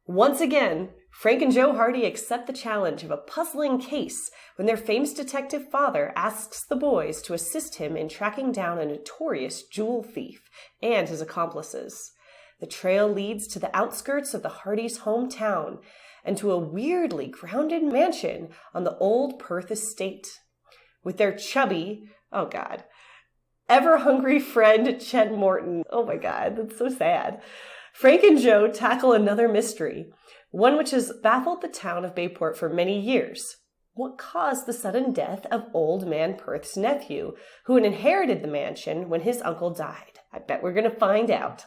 Once again, Frank and Joe Hardy accept the challenge of a puzzling case when their famous detective father asks the boys to assist him in tracking down a notorious jewel thief and his accomplices. The trail leads to the outskirts of the Hardys' hometown and to a weirdly grounded mansion on the old Perth estate. With their chubby, ever-hungry friend Chet Morton. Oh my God, that's so sad. Frank and Joe tackle another mystery, one which has baffled the town of Bayport for many years. What caused the sudden death of Old Man Perth's nephew, who had inherited the mansion when his uncle died? I bet we're going to find out.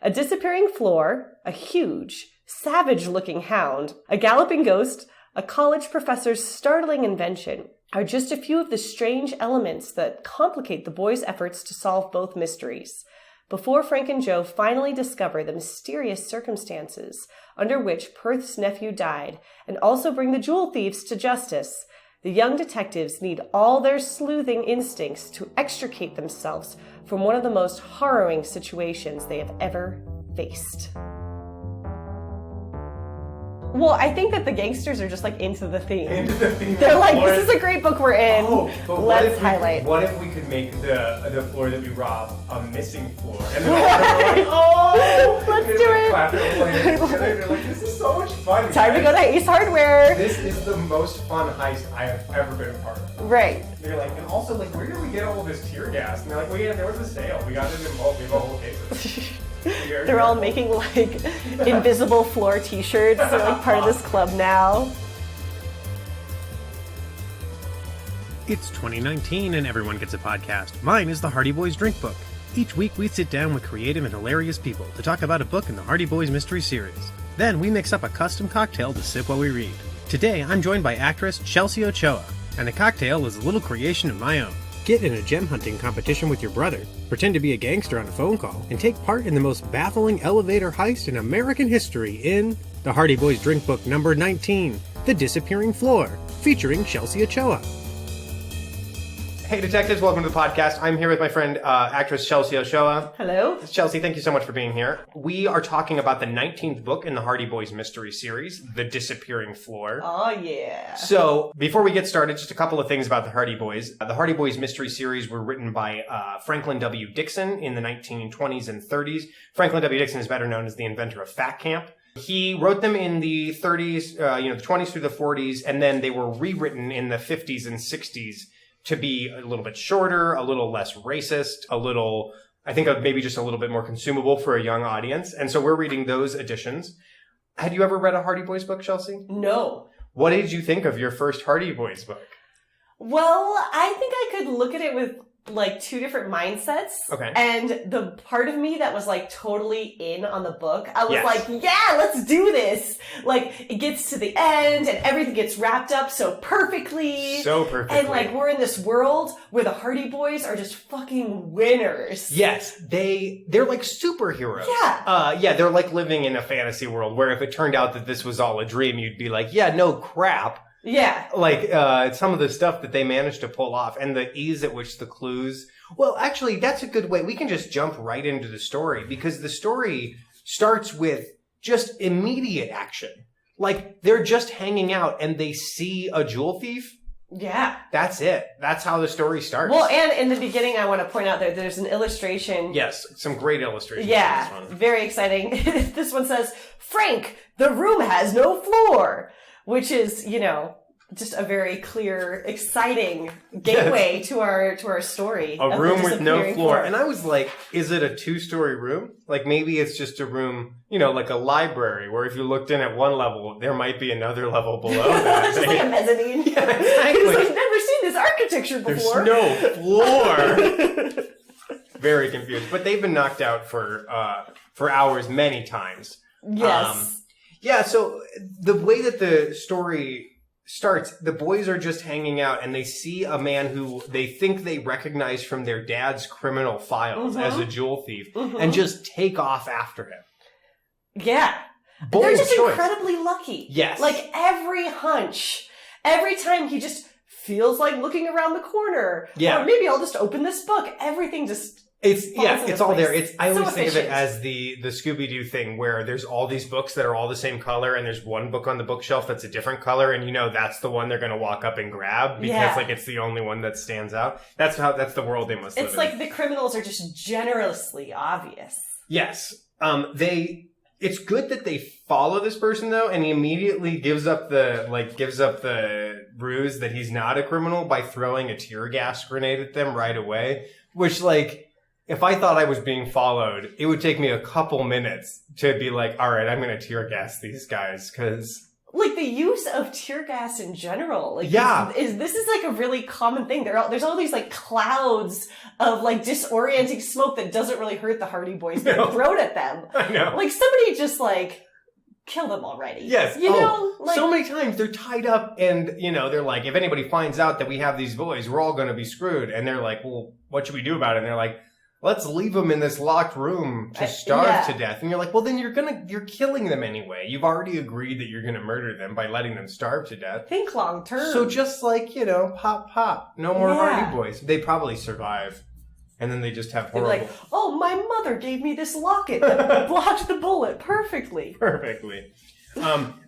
A disappearing floor, a huge, savage-looking hound, a galloping ghost, a college professor's startling invention are just a few of the strange elements that complicate the boys' efforts to solve both mysteries. Before Frank and Joe finally discover the mysterious circumstances under which Perth's nephew died and also bring the jewel thieves to justice, the young detectives need all their sleuthing instincts to extricate themselves from one of the most harrowing situations they have ever faced. Well, I think that the gangsters are just like into the theme. They're like, this is a great book we're in. Let's highlight. What if we could make the floor that we rob a missing floor? And then all let's do it. They're like, this is so much fun. Time to go to Ace Hardware. This is the most fun heist I have ever been a part of. Right. They're like, and also like, where did we get all of this tear gas? And they're like, well, yeah, there was a sale. We got it in bulk. We have a whole case. They're all making like invisible floor t-shirts. They're like part of this club now. It's 2019 and everyone gets a podcast. Mine is the Hardy Boys Drink Book. Each week we sit down with creative and hilarious people to talk about a book in the Hardy Boys Mystery Series. Then we mix up a custom cocktail to sip while we read. Today I'm joined by actress Shelsea Ochoa, and the cocktail is a little creation of my own. Get in a gem hunting competition with your brother, pretend to be a gangster on a phone call, and take part in the most baffling elevator heist in American history in the Hardy Boys Drink Book number 19, The Disappearing Floor, featuring Shelsea Ochoa. Hey detectives, welcome to the podcast. I'm here with my friend, actress Shelsea Ochoa. Hello. Shelsea, thank you so much for being here. We are talking about the 19th book in the Hardy Boys Mystery Series, The Disappearing Floor. Oh, yeah. So, before we get started, just a couple of things about the Hardy Boys. The Hardy Boys Mystery Series were written by Franklin W. Dixon in the 1920s and 30s. Franklin W. Dixon is better known as the inventor of Fat Camp. He wrote them in the 30s, the 20s through the 40s, and then they were rewritten in the 50s and 60s to be a little bit shorter, a little less racist, I think maybe just a little bit more consumable for a young audience. And so we're reading those editions. Had you ever read a Hardy Boys book, Shelsea? No. What did you think of your first Hardy Boys book? Well, I think I could look at it with like two different mindsets. Okay. And the part of me that was like totally in on the book, I was like, yeah, let's do this. Like it gets to the end and everything gets wrapped up so perfectly. And like we're in this world where the Hardy Boys are just fucking winners. Yes. They're like superheroes. Yeah. They're like living in a fantasy world where if it turned out that this was all a dream, you'd be like, yeah, no crap. Yeah. Like, some of the stuff that they managed to pull off and the ease at which the clues... Well, actually, that's a good way. We can just jump right into the story because the story starts with just immediate action. Like, they're just hanging out and they see a jewel thief. Yeah. That's it. That's how the story starts. Well, and in the beginning, I want to point out that there's an illustration. Yes, some great illustrations. Yeah, in this one. Very exciting. This one says, Frank, the room has no floor. Which is, just a very clear, exciting gateway to our story. A room with no floor. And I was like, is it a 2-story room? Like maybe it's just a room, like a library where if you looked in at one level, there might be another level below that. Just like a mezzanine. Yeah, exactly. He's like, never seen this architecture before. There's no floor. Very confused. But they've been knocked out for hours many times. Yes. Yeah, so the way that the story starts, the boys are just hanging out and they see a man who they think they recognize from their dad's criminal files as a jewel thief and just take off after him. Yeah. Bold They're just choice. Incredibly lucky. Yes. Like every hunch, every time he just feels like looking around the corner. Yeah. Or maybe I'll just open this book. Everything just It's all there. I always think of it efficient. as the Scooby-Doo thing where there's all these books that are all the same color and there's one book on the bookshelf that's a different color and that's the one they're going to walk up and grab because it's the only one that stands out. That's the world they must live in. It's like the criminals are just generously obvious. Yes. It's good that they follow this person though, and he immediately gives up the ruse that he's not a criminal by throwing a tear gas grenade at them right away. Which, if I thought I was being followed, it would take me a couple minutes to be like, all right, I'm going to tear gas these guys, because... The use of tear gas in general, this is a really common thing. There's all these clouds of disorienting smoke that doesn't really hurt the Hardy Boys being thrown at them. I know. Somebody just kill them already. Yes. So many times they're tied up and, they're like, if anybody finds out that we have these boys, we're all going to be screwed. And they're like, well, what should we do about it? And they're like, let's leave them in this locked room to starve to death. And you're like, well, then you're killing them anyway. You've already agreed that you're going to murder them by letting them starve to death. Think long term. So just pop, pop. No more Hardy Boys. They probably survive. And then they just have horrible... They're like, oh, my mother gave me this locket that blocked the bullet perfectly. Perfectly.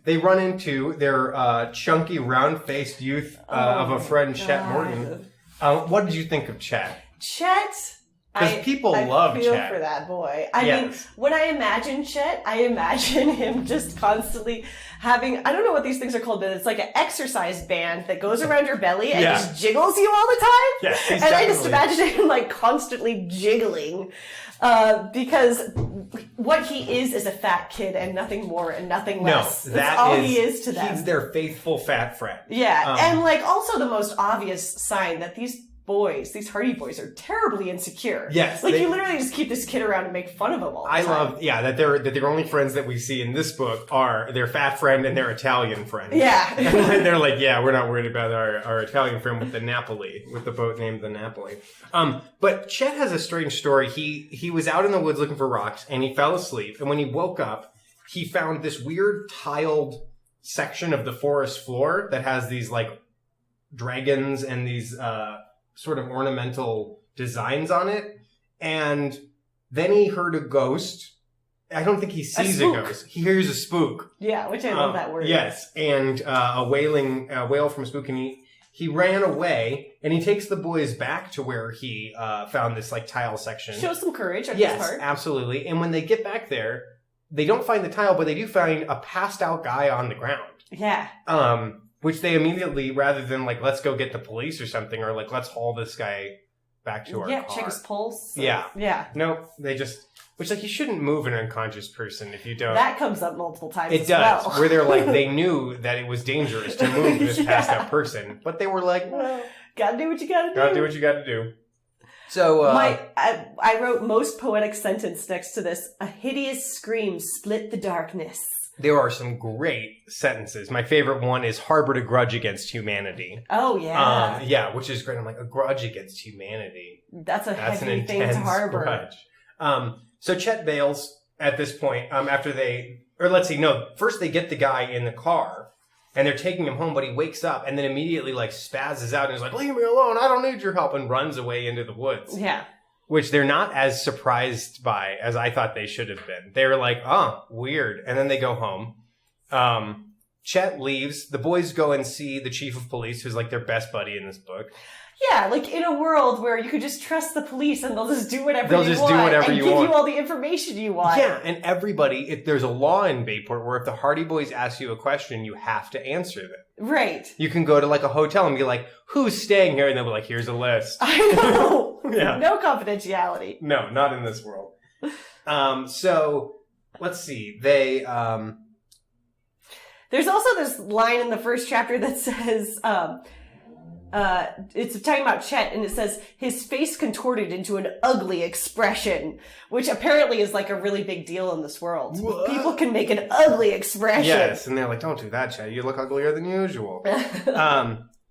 They run into their chunky, round-faced youth of a friend, Chet Morton. What did you think of Chet? Chet... Because people love Chet. I feel for that boy. I mean, when I imagine Chet, I imagine him just constantly having, I don't know what these things are called, but it's like an exercise band that goes around your belly and just jiggles you all the time. Yes, and I just imagine him constantly jiggling. Because what he is a fat kid and nothing more and nothing less. That's all he is to them. He's their faithful fat friend. Yeah. And also the most obvious sign that these Hardy Boys are terribly insecure. Yes. You literally just keep this kid around and make fun of him all the time. I love, that their only friends that we see in this book are their fat friend and their Italian friend. Yeah. And they're like, we're not worried about our Italian friend with the boat named the Napoli. But Chet has a strange story. He was out in the woods looking for rocks and he fell asleep. And when he woke up, he found this weird tiled section of the forest floor that has these dragons and these, sort of ornamental designs on it. And then he heard a ghost. I don't think he sees a ghost. He hears a spook. Yeah, which I love that word. Yes. And a wail from a spook. And he ran away and he takes the boys back to where he found this tile section. Shows some courage on his part. Yes, absolutely. And when they get back there, they don't find the tile, but they do find a passed out guy on the ground. Yeah. Which they immediately, rather than let's go get the police or something, or let's haul this guy back to our car. Yeah, check his pulse. Yeah. No, they just, which you shouldn't move an unconscious person if you don't. That comes up multiple times. It does, where they're they knew that it was dangerous to move this passed out person, but they were gotta do what you gotta do. Gotta do what you gotta do. So, I wrote most poetic sentence next to this. A hideous scream split the darkness. There are some great sentences. My favorite one is harbored a grudge against humanity. Oh, yeah. Which is great. I'm a grudge against humanity. That's heavy thing to harbor. Grudge. So Chet bails at this point, first they get the guy in the car and they're taking him home, but he wakes up and then immediately spazzes out and is like, leave me alone, I don't need your help, and runs away into the woods. Yeah. Which they're not as surprised by as I thought they should have been. They were like, weird. And then they go home. Chet leaves. The boys go and see the chief of police, who's their best buddy in this book. Yeah, in a world where you could just trust the police and they'll just do whatever and give you all the information you want. Yeah, and everybody, if there's a law in Bayport where if the Hardy Boys ask you a question, you have to answer them. Right. You can go to a hotel and be like, who's staying here? And they'll be like, here's a list. I know. Yeah. No confidentiality. No, not in this world. So, let's see. They, There's also this line in the first chapter that says, it's talking about Chet, and it says his face contorted into an ugly expression, which apparently is a really big deal in this world. What? People can make an ugly expression. Yes, and they're like, don't do that, Chet. You look uglier than usual.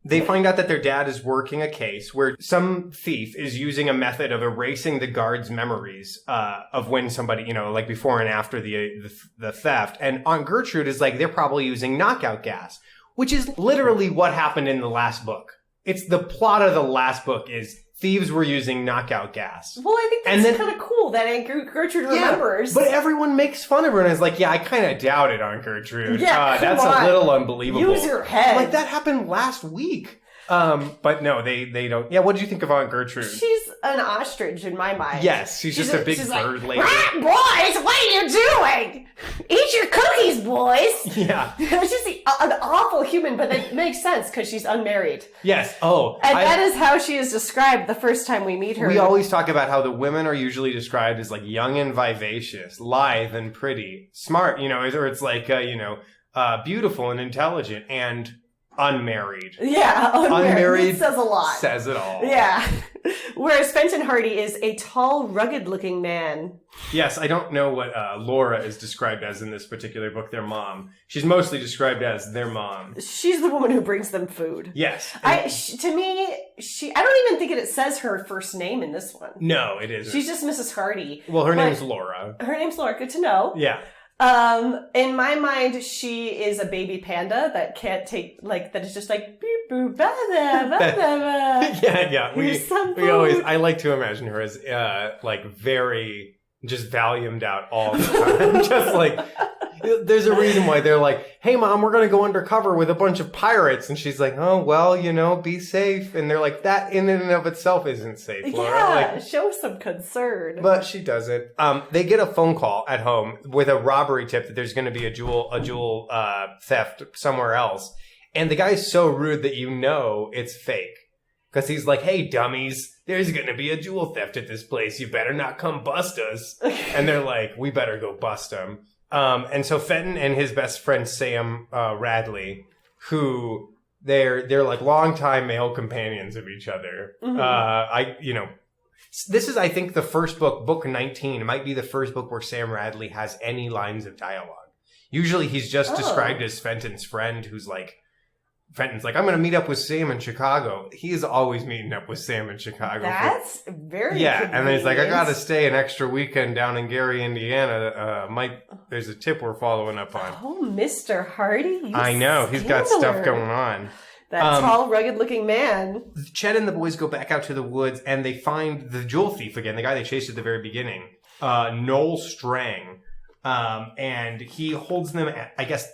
They find out that their dad is working a case where some thief is using a method of erasing the guard's memories of when somebody, before and after the theft. And Aunt Gertrude is they're probably using knockout gas, which is literally what happened in the last book. It's the plot of the last book is thieves were using knockout gas. Well, I think that's kind of cool that Aunt Gertrude remembers. But everyone makes fun of her and is like, yeah, I kind of doubt it, Aunt Gertrude. Yeah, that's a little unbelievable. Use your head. Like, that happened last week. But no, they don't. Yeah, what did you think of Aunt Gertrude? She's an ostrich in my mind. Yes, she's just a big bird lady. Boys, what are you doing? Eat your cookies, boys. Yeah. She's just an awful human, but it makes sense because she's unmarried. Yes. Oh. And that is how she is described the first time we meet her. We always talk about how the women are usually described as like young and vivacious, lithe and pretty, smart, or it's like, beautiful and intelligent and unmarried. Yeah, unmarried. It says a lot. Says it all. Yeah. Whereas Fenton Hardy is a tall, rugged-looking man. Yes, I don't know what Laura is described as in this particular book, their mom. She's mostly described as their mom. She's the woman who brings them food. Yes. I don't even think it says her first name in this one. No, it isn't. She's just Mrs. Hardy. Well, her name's Laura. Her name's Laura. Good to know. Yeah. In my mind, she is a baby panda that can't take, that is just like, beep, boop, ba, ba, ba, ba. Yeah. We always, I like to imagine her as, very, just volumed out all the time. Just like, there's a reason why they're like, hey mom, we're gonna go undercover with a bunch of pirates. And she's like, oh, well, be safe. And they're like, that in and of itself isn't safe, Laura. Yeah, show some concern. But she doesn't. They get a phone call at home with a robbery tip that there's gonna be a jewel theft somewhere else. And the guy's so rude that it's fake. Because he's like, hey, dummies, there's going to be a jewel theft at this place. You better not come bust us. And they're like, we better go bust them. And so Fenton and his best friend, Sam Radley, who they're like longtime male companions of each other. Mm-hmm. This is, I think, the first book 19. It might be the first book where Sam Radley has any lines of dialogue. Usually he's just described as Fenton's friend who's like, Fenton's like, I'm going to meet up with Sam in Chicago. He is always meeting up with Sam in Chicago. That's very convenient. And then he's like, I got to stay an extra weekend down in Gary, Indiana. There's a tip we're following up on. Oh, Mr. Hardy. I know. He's got stuff going on. That tall, rugged-looking man. Chet and the boys go back out to the woods, and they find the jewel thief again, the guy they chased at the very beginning, Noel Strang. And he holds them at, I guess,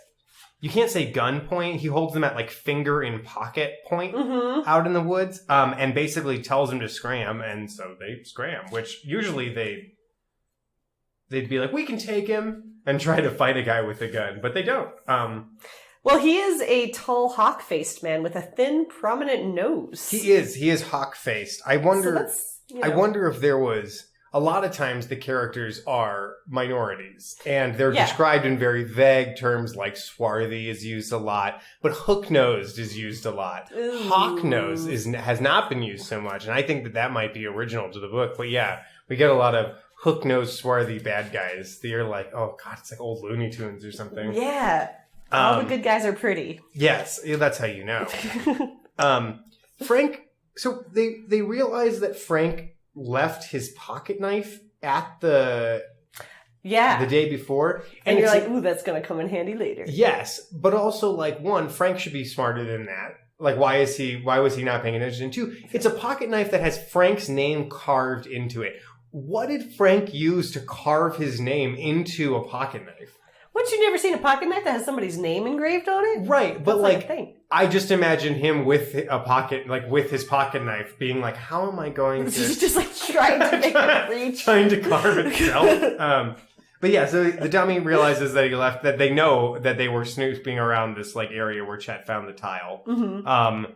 you can't say gun point. He holds them at like finger in pocket point out in the woods, and basically tells them to scram. And so they scram, which usually they'd be like, we can take him and try to fight a guy with a gun, but they don't. Well, he is a tall, hawk-faced man with a thin, prominent nose. He is hawk-faced. I wonder if there was. A lot of times the characters are minorities, and they're described in very vague terms, like swarthy is used a lot, but hook-nosed is used a lot. Hawk-nosed has not been used so much, and I think that might be original to the book. But yeah, we get a lot of hook-nosed, swarthy bad guys. They're like, oh god, it's like old Looney Tunes or something. Yeah. All the good guys are pretty. Yes, that's how you know. Frank, so they realize that Frank left his pocket knife at the day before. And you're like, ooh, that's going to come in handy later. Yes, but also like, one, Frank should be smarter than that. Like, why was he not paying attention? Two, it's a pocket knife that has Frank's name carved into it. What did Frank use to carve his name into a pocket knife? What, you never seen a pocket knife that has somebody's name engraved on it? Right, but I just imagine him with with his pocket knife being like, how am I going to... He's just like trying to make it reach. Trying to carve itself. But yeah, so the dummy realizes that he left, that they know that they were snooping around this like area where Chet found the tile. Mm-hmm.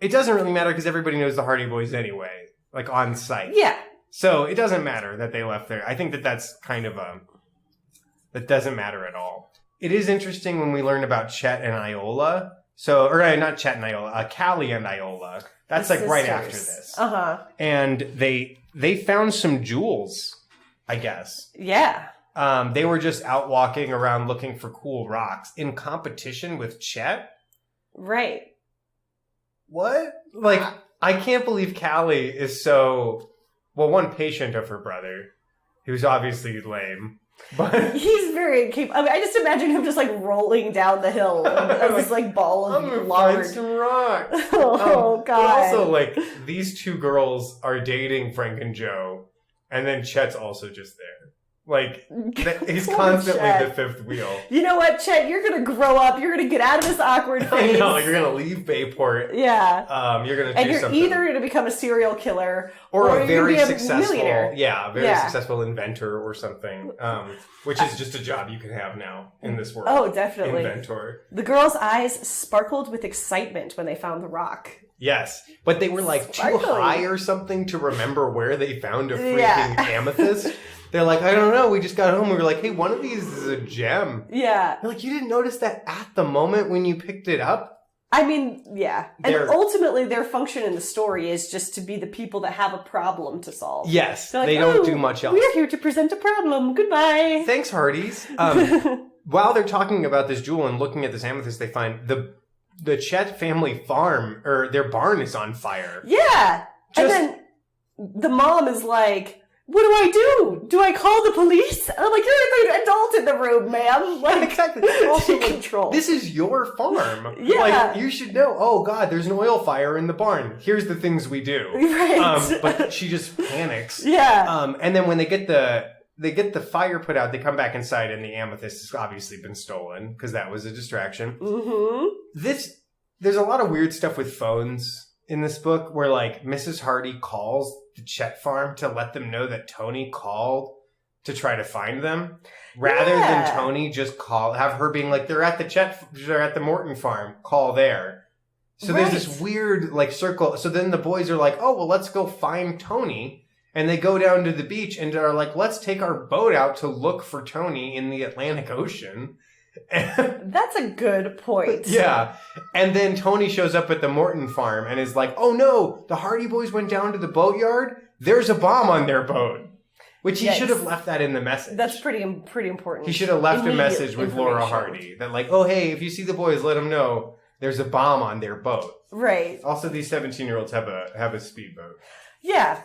It doesn't really matter because everybody knows the Hardy Boys anyway, like on site. Yeah. So it doesn't matter that they left there. I think that's kind of that doesn't matter at all. It is interesting when we learn about Chet and Iola. Not Chet and Iola, Callie and Iola. That's the like sisters. Right after this. Uh-huh. And they found some jewels, I guess. Yeah. They were just out walking around looking for cool rocks in competition with Chet. Right. What? Like, I can't believe Callie is so, one, patient of her brother, who's obviously lame. But He's very capable. I mean, I just imagine him just like rolling down the hill as this like ball of I'm gonna lard. find some rocks. Oh, God. But also, like, these two girls are dating Frank and Joe, and then Chet's also just there. Like, he's Poor constantly Chet. the fifth wheel. You know what, Chet? You're gonna grow up. You're gonna get out of this awkward I phase. know, you're gonna leave Bayport. Yeah. You're gonna And do you're something. either gonna become a serial killer or you're a gonna very be a successful, millionaire. successful inventor or something, which is just a job you can have now in this world. Oh, definitely. Inventor. The girls' eyes sparkled with excitement when they found the rock. Yes, but they were like too Sparkly. high or something to remember where they found a freaking Yeah. amethyst. They're like, I don't know, we just got home. We were like, hey, one of these is a gem. Yeah. They're like, you didn't notice that at the moment when you picked it up? I mean, yeah. And They're- ultimately, their function in the story is just to be the people that have a problem to solve. Yes, They're like, they don't "Oh, do much else. We're here to present a problem. Goodbye. Thanks, Hardee's. While they're talking about this jewel and looking at this amethyst, they find the Chet family farm, or their barn is on fire. Yeah. Just- And then the mom is like, what do I do? Do I call the police? And I'm like, you're the adult in the room, ma'am. Like, Exactly. Also, take control. This is your farm. Yeah. Like, you should know, oh, God, there's an oil fire in the barn. Here's the things we do. Right. But she just panics. Yeah. And then when they get the fire put out, they come back inside and the amethyst has obviously been stolen because that was a distraction. Mm-hmm. There's a lot of weird stuff with phones in this book where, like, Mrs. Hardy calls the Chet farm to let them know that Tony called to try to find them, rather Yeah. than Tony just have her being like, they're at the Morton farm, call there. So there's this Right. weird, like, circle. So then the boys are like, oh, well, let's go find Tony. And they go down to the beach and are like, let's take our boat out to look for Tony in the Atlantic Ocean. That's a good point. Yeah. And then Tony shows up at the Morton farm and is like, oh no, the Hardy Boys went down to the boatyard. There's a bomb on their boat. Which he Yikes. should have left that in the message. That's pretty important. He should have left a Immediate message with Laura information. Hardy. That like, oh hey, if you see the boys, let them know there's a bomb on their boat. Right. Also, these 17-year-olds have a speedboat. Yeah.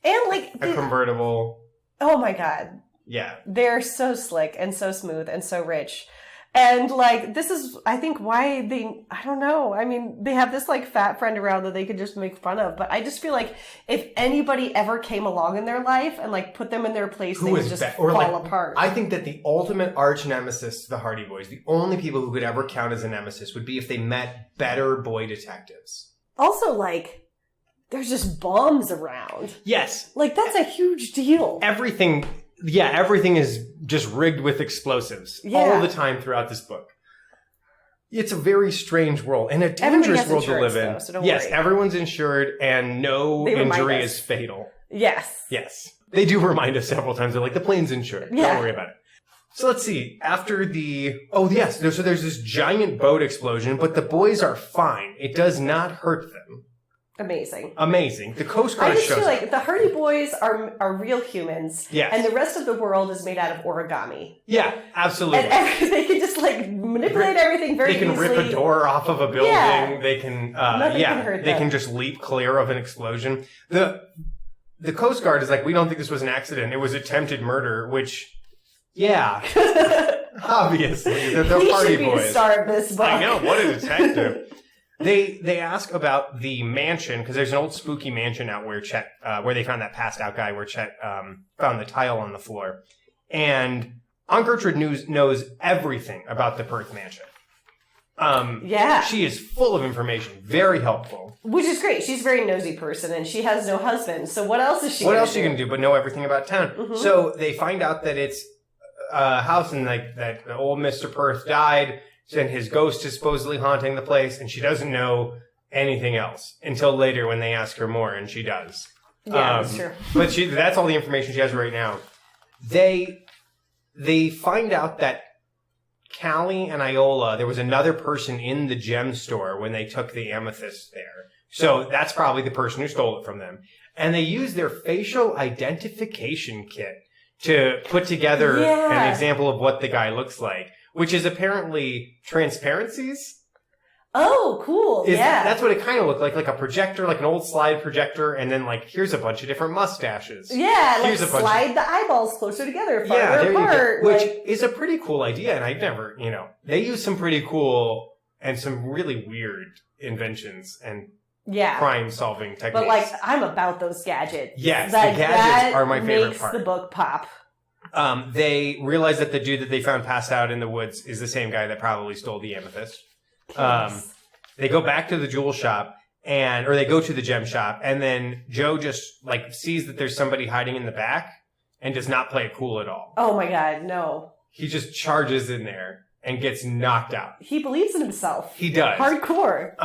And like, A convertible. oh my God. Yeah. They're so slick and so smooth and so rich. And like, this is, I think, why I don't know. I mean, they have this like fat friend around that they could just make fun of. But I just feel like if anybody ever came along in their life and like put them in their place, they would just fall apart. I think that the ultimate arch nemesis to the Hardy Boys, the only people who could ever count as a nemesis, would be if they met better boy detectives. Also, like, there's just bombs around. Yes. Like, that's a huge deal. Everything is just rigged with explosives all the time throughout this book. It's a very strange world and a dangerous world to live in. Though, so don't yes, worry. everyone's insured and no They remind injury us. is fatal. Yes. Yes. They do remind us several times. They're like, the plane's insured. Yeah. Don't worry about it. So let's see. After there's this giant boat explosion, but the boys are fine. It does not hurt them. Amazing. The Coast Guard I just shows feel like up. the Hardy Boys are real humans. Yes. And the rest of the world is made out of origami. Yeah, absolutely. And they can just like manipulate everything very easily. They can rip a door off of a building. Yeah. They can, Nothing can hurt they them. can just leap clear of an explosion. The Coast Guard is like, we don't think this was an accident. It was attempted murder, which, yeah, obviously, they're He Hardy should be Boys. the star of this book. I know, what a detective. They ask about the mansion because there's an old spooky mansion out where Chet, where they found that passed out guy where Chet found the tile on the floor, and Aunt Gertrude knows everything about the Perth mansion. Yeah. She is full of information, very helpful. Which is great. She's a very nosy person, and she has no husband. So what else is she? What gonna else are you gonna do but know everything about town? Mhm. So they find out that it's a house and like that the old Mr. Perth died. And his ghost is supposedly haunting the place, and she doesn't know anything else until later when they ask her more, and she does. Yeah, that's true. But that's all the information she has right now. They find out that Callie and Iola, there was another person in the gem store when they took the amethyst there. So that's probably the person who stole it from them. And they use their facial identification kit to put together an example of what the guy looks like. Which is apparently transparencies. Oh, cool. Yeah. That's what it kind of looked like a projector, like an old slide projector, and then like here's a bunch of different mustaches. Yeah, here's like slide the eyeballs closer together, farther there apart. You go. Which is a pretty cool idea, and I've never, they use some pretty cool and some really weird inventions and crime-solving techniques. But like, I'm about those gadgets. Yes, the gadgets are my favorite makes part. The book pop. They realize that the dude that they found passed out in the woods is the same guy that probably stole the amethyst. They go back to the jewel shop or they go to the gem shop, and then Joe just like sees that there's somebody hiding in the back and does not play it cool at all. Oh my god, no. He just charges in there and gets knocked out. He believes in himself. He does. Hardcore.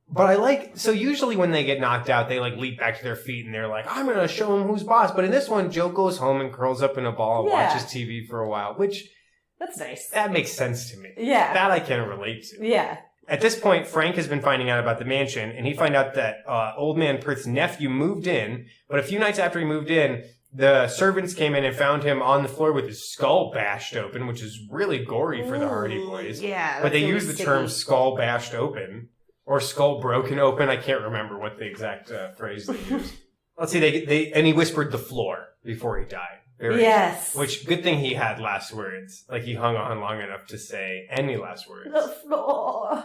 But so usually when they get knocked out, they like leap back to their feet and they're like, I'm going to show him who's boss. But in this one, Joe goes home and curls up in a ball and watches TV for a while, which... That's nice. That makes sense to me. Yeah. That I can relate to. Yeah. At this point, Frank has been finding out about the mansion, and he found out that Old Man Perth's nephew moved in, but a few nights after he moved in, the servants came in and found him on the floor with his skull bashed open, which is really gory for the Hardy Boys. Yeah. But they use the term skull bashed open, or skull broken open. I can't remember what the exact phrase they used. Let's see, and he whispered the floor before he died. Yes. Which, good thing he had last words. Like, he hung on long enough to say any last words. The floor.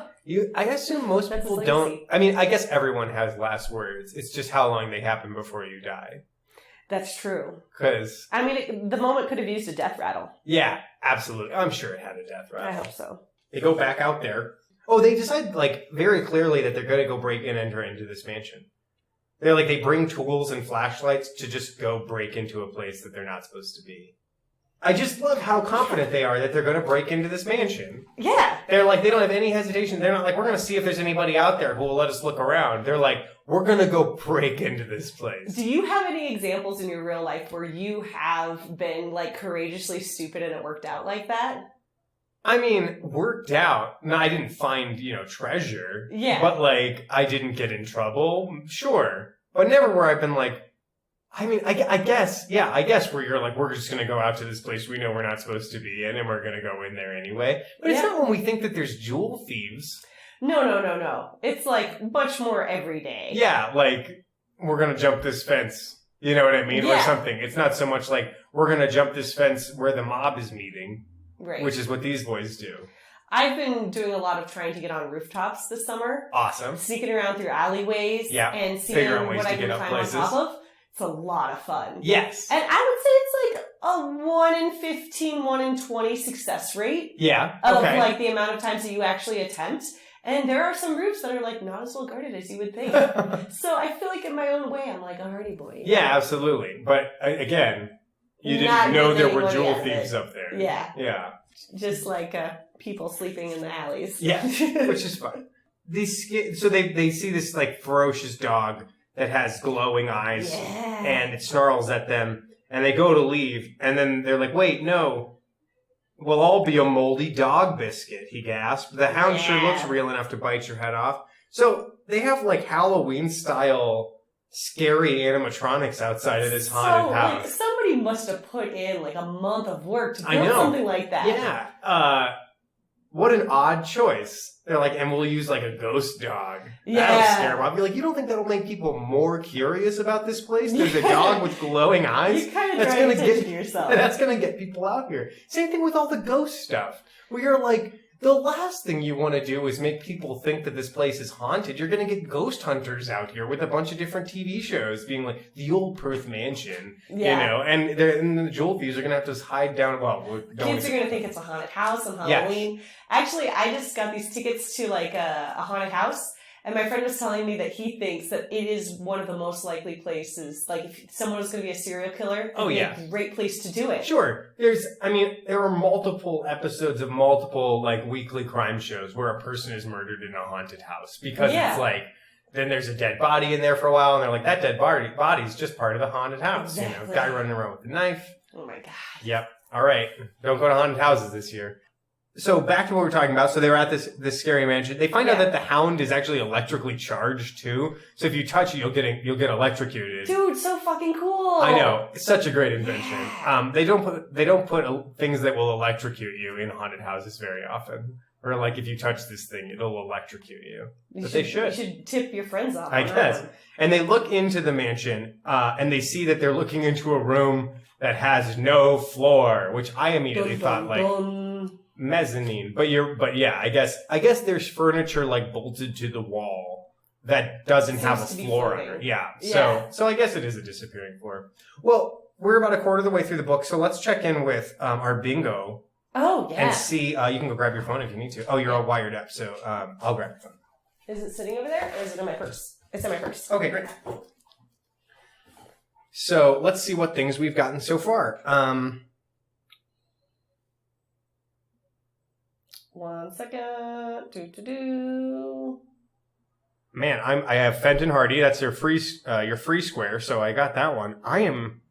I assume most people don't. I mean, I guess everyone has last words. It's just how long they happen before you die. That's true. Because... I mean, the moment could have used a death rattle. Yeah, absolutely. I'm sure it had a death rattle. I hope so. They go back out there. Oh, they decide, like, very clearly that they're going to go break and enter into this mansion. They bring tools and flashlights to just go break into a place that they're not supposed to be. I just love how confident they are that they're going to break into this mansion. Yeah. They're like, they don't have any hesitation. They're not like, we're going to see if there's anybody out there who will let us look around. They're like, we're going to go break into this place. Do you have any examples in your real life where you have been, like, courageously stupid and it worked out like that? I mean, worked out. No, I didn't find, treasure. Yeah. But, like, I didn't get in trouble. Sure. But never where I've been like, I mean, I guess where you're like, we're just going to go out to this place we know we're not supposed to be in, and we're going to go in there anyway. But it's not when we think that there's jewel thieves. No. It's, like, much more everyday. Yeah, like, we're going to jump this fence. You know what I mean? Yeah. Or something. It's not so much like, we're going to jump this fence where the mob is meeting. Right. Which is what these boys do. I've been doing a lot of trying to get on rooftops this summer. Awesome. Sneaking around through alleyways and seeing what I can climb on top of. It's a lot of fun. Yes. And I would say it's like a 1 in 15, 1 in 20 success rate. Yeah. Of like the amount of times that you actually attempt. And there are some roofs that are like not as well guarded as you would think. So I feel like in my own way, I'm like a Hardy Boy. Yeah, absolutely. But again... You didn't know there were jewel thieves up there. Yeah. Yeah. Just like people sleeping in the alleys. Yeah, which is fun. So they see this like ferocious dog that has glowing eyes and it snarls at them, and they go to leave, and then they're like, wait, no. We'll all be a moldy dog biscuit, he gasped. The hound sure looks real enough to bite your head off. So they have like Halloween-style... scary animatronics outside of this haunted house. Like, somebody must have put in like a month of work to build something like that. Yeah. What an odd choice. They're like, and we'll use like a ghost dog. Yeah. That'll scare them. I'll be like, you don't think that'll make people more curious about this place? There's a dog with glowing eyes. You're kind of drawing attention to yourself. That's going to get people out here. Same thing with all the ghost stuff. Where you're like, the last thing you want to do is make people think that this place is haunted. You're going to get ghost hunters out here with a bunch of different TV shows being like, the old Perth Mansion, and the jewel thieves are going to have to hide down. Kids are going to think it's a haunted house on Halloween. Yes. Actually, I just got these tickets to like a haunted house. And my friend was telling me that he thinks that it is one of the most likely places. Like, if someone was going to be a serial killer, it would be a great place to do it. Sure. There are multiple episodes of multiple, like, weekly crime shows where a person is murdered in a haunted house. Because it's like, then there's a dead body in there for a while, and they're like, that dead body's just part of the haunted house. Exactly. Guy running around with a knife. Oh my God. Yep. All right. Don't go to haunted houses this year. So back to what we were talking about. So they were at this scary mansion. They find out that the hound is actually electrically charged too. So if you touch it, you'll get electrocuted. Dude, so fucking cool. I know. It's such a great invention. They don't put things that will electrocute you in haunted houses very often. Or like, if you touch this thing, it'll electrocute you. But You they should. should tip your friends off. I on guess. that. And they look into the mansion, and they see that they're looking into a room that has no floor, which I immediately thought, like, dun. mezzanine. But yeah, I guess there's furniture, like, bolted to the wall that doesn't have a Seems to be floor floating. under it. Yeah. Yeah. So I guess it is a disappearing floor. Well, we're about a quarter of the way through the book, so let's check in with our bingo. Oh, yeah. And see, you can go grab your phone if you need to. Oh, you're all wired up, so I'll grab your phone. Is it sitting over there, or is it in my purse? It's in my purse. Okay, great. So let's see what things we've gotten so far. 1 second. Do. Man, I have Fenton Hardy. That's your free square. So I got that one. I am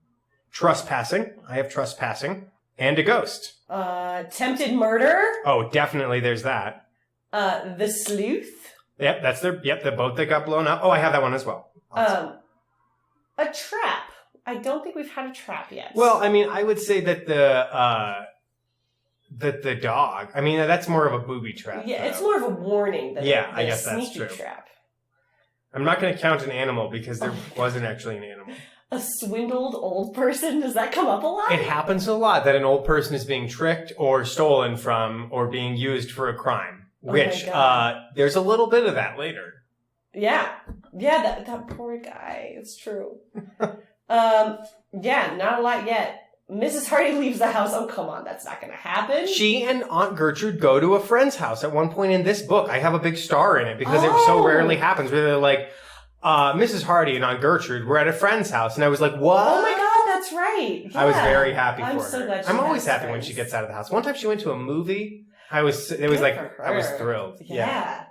trespassing. I have trespassing and a ghost. Attempted murder. Oh, definitely. There's that. The sleuth. Yep, that's the boat that got blown up. Oh, I have that one as well. Awesome. A trap. I don't think we've had a trap yet. Well, I mean, I would say that the dog. I mean, that's more of a booby trap. yeah, though. it's more of a warning than I a guess that's sneaky true. trap. I'm not going to count an animal because there wasn't actually an animal. A swindled old person? Does that come up a lot? It happens a lot that an old person is being tricked or stolen from or being used for a crime, which there's a little bit of that later. Yeah, that poor guy. It's true. Yeah, not a lot yet. Mrs. Hardy leaves the house. Oh, come on, that's not going to happen. She and Aunt Gertrude go to a friend's house at one point in this book. I have a big star in it because it so rarely happens where they're like, Mrs. Hardy and Aunt Gertrude were at a friend's house. And I was like, what? Oh my God, that's right. Yeah. I was very happy for I'm her. so glad she I'm always has happy when friends. she gets out of the house. One time she went to a movie. I was Good for I was her. thrilled. Yeah.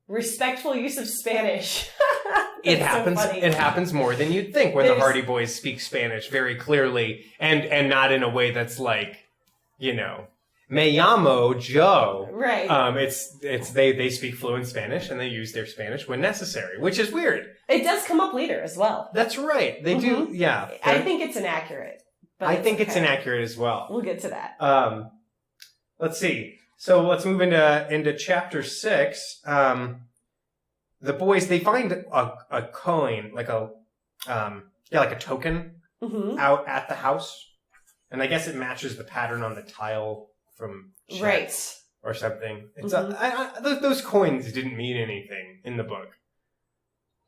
Respectful use of Spanish. It That's so happens. funny. It happens more than you'd think when the There's- Hardy Boys speak Spanish very clearly and not in a way that's like, me llamo Joe. Right. They speak fluent Spanish and they use their Spanish when necessary, which is weird. It does come up later as well. That's right. They do. Yeah. I think it's inaccurate. But I think it's okay. inaccurate as well. We'll get to that. Let's see. So let's move into chapter 6. The boys, they find a coin, like a token out at the house. And I guess it matches the pattern on the tile from Chet Right. or something. It's those coins didn't mean anything in the book.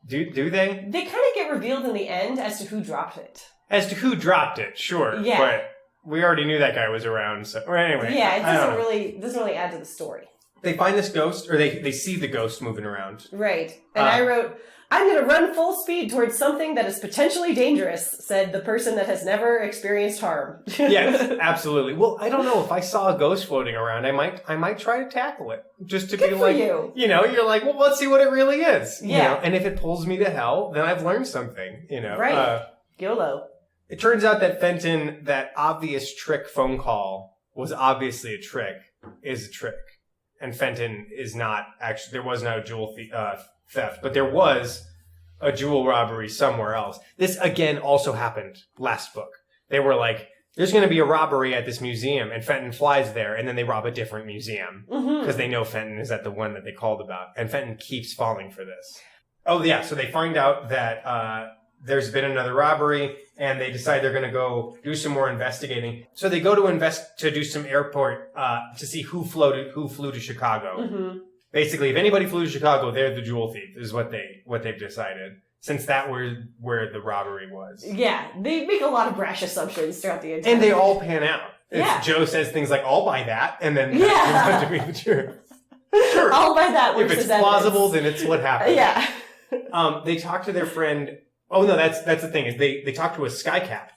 Do they? They kind of get revealed in the end as to who dropped it. As to who dropped it, sure. Yeah. But we already knew that guy was around. So anyway. Yeah, it I don't doesn't really add to the story. They find this ghost, or they see the ghost moving around. Right. And I wrote, I'm going to run full speed towards something that is potentially dangerous, said the person that has never experienced harm. Yes, absolutely. Well, I don't know if I saw a ghost floating around, I might try to tackle it just to Good be for like, you. You're like, well, let's see what it really is. Yeah. And if it pulls me to hell, then I've learned something. Right. YOLO. It turns out that Fenton, that obvious trick phone call was obviously a trick, is a trick. And Fenton is not actually, there was no jewel theft, but there was a jewel robbery somewhere else. This, again, also happened last book. They were like, there's going to be a robbery at this museum, and Fenton flies there, and then they rob a different museum. Because they know Fenton is at the one that they called about. And Fenton keeps falling for this. Oh, yeah, so they find out that there's been another robbery, and they decide they're going to go do some more investigating. So they go to do some airport to see who flew to Chicago. Basically, if anybody flew to Chicago, they're the jewel thief. Is what they've decided. Since that was where the robbery was. Yeah, they make a lot of brash assumptions throughout the entire. And they all pan out. Yeah. Joe says things like, "I'll buy that," and then that turns out to be the truth. Sure. I'll buy that. If it's plausible, then it's what happened. Yeah. They talk to their friend. Oh no, that's the thing is they talk to a skycap,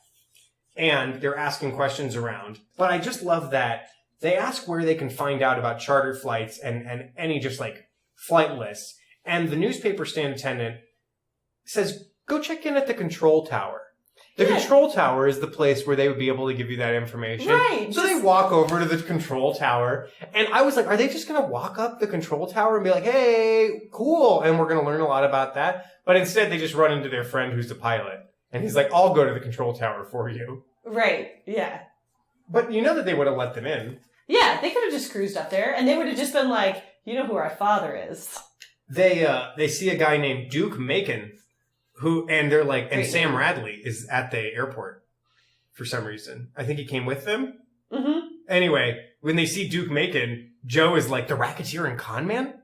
and they're asking questions around. But I just love that they ask where they can find out about charter flights and any just like flight lists. And the newspaper stand attendant says, "Go check in at the control tower." The control tower is the place where they would be able to give you that information. Right. So they walk over to the control tower, and I was like, are they just going to walk up the control tower and be like, hey, cool, and we're going to learn a lot about that? But instead, they just run into their friend who's the pilot, and he's like, I'll go to the control tower for you. Right. Yeah. But you know that they would have let them in. Yeah, they could have just cruised up there, and they would have just been like, you know who our father is. They see a guy named Duke Macon, and they're like, and Great Sam name. Radley is at the airport for some reason. I think he came with them. Mm-hmm. Anyway, when they see Duke Macon, Joe is like, the racketeer and con man?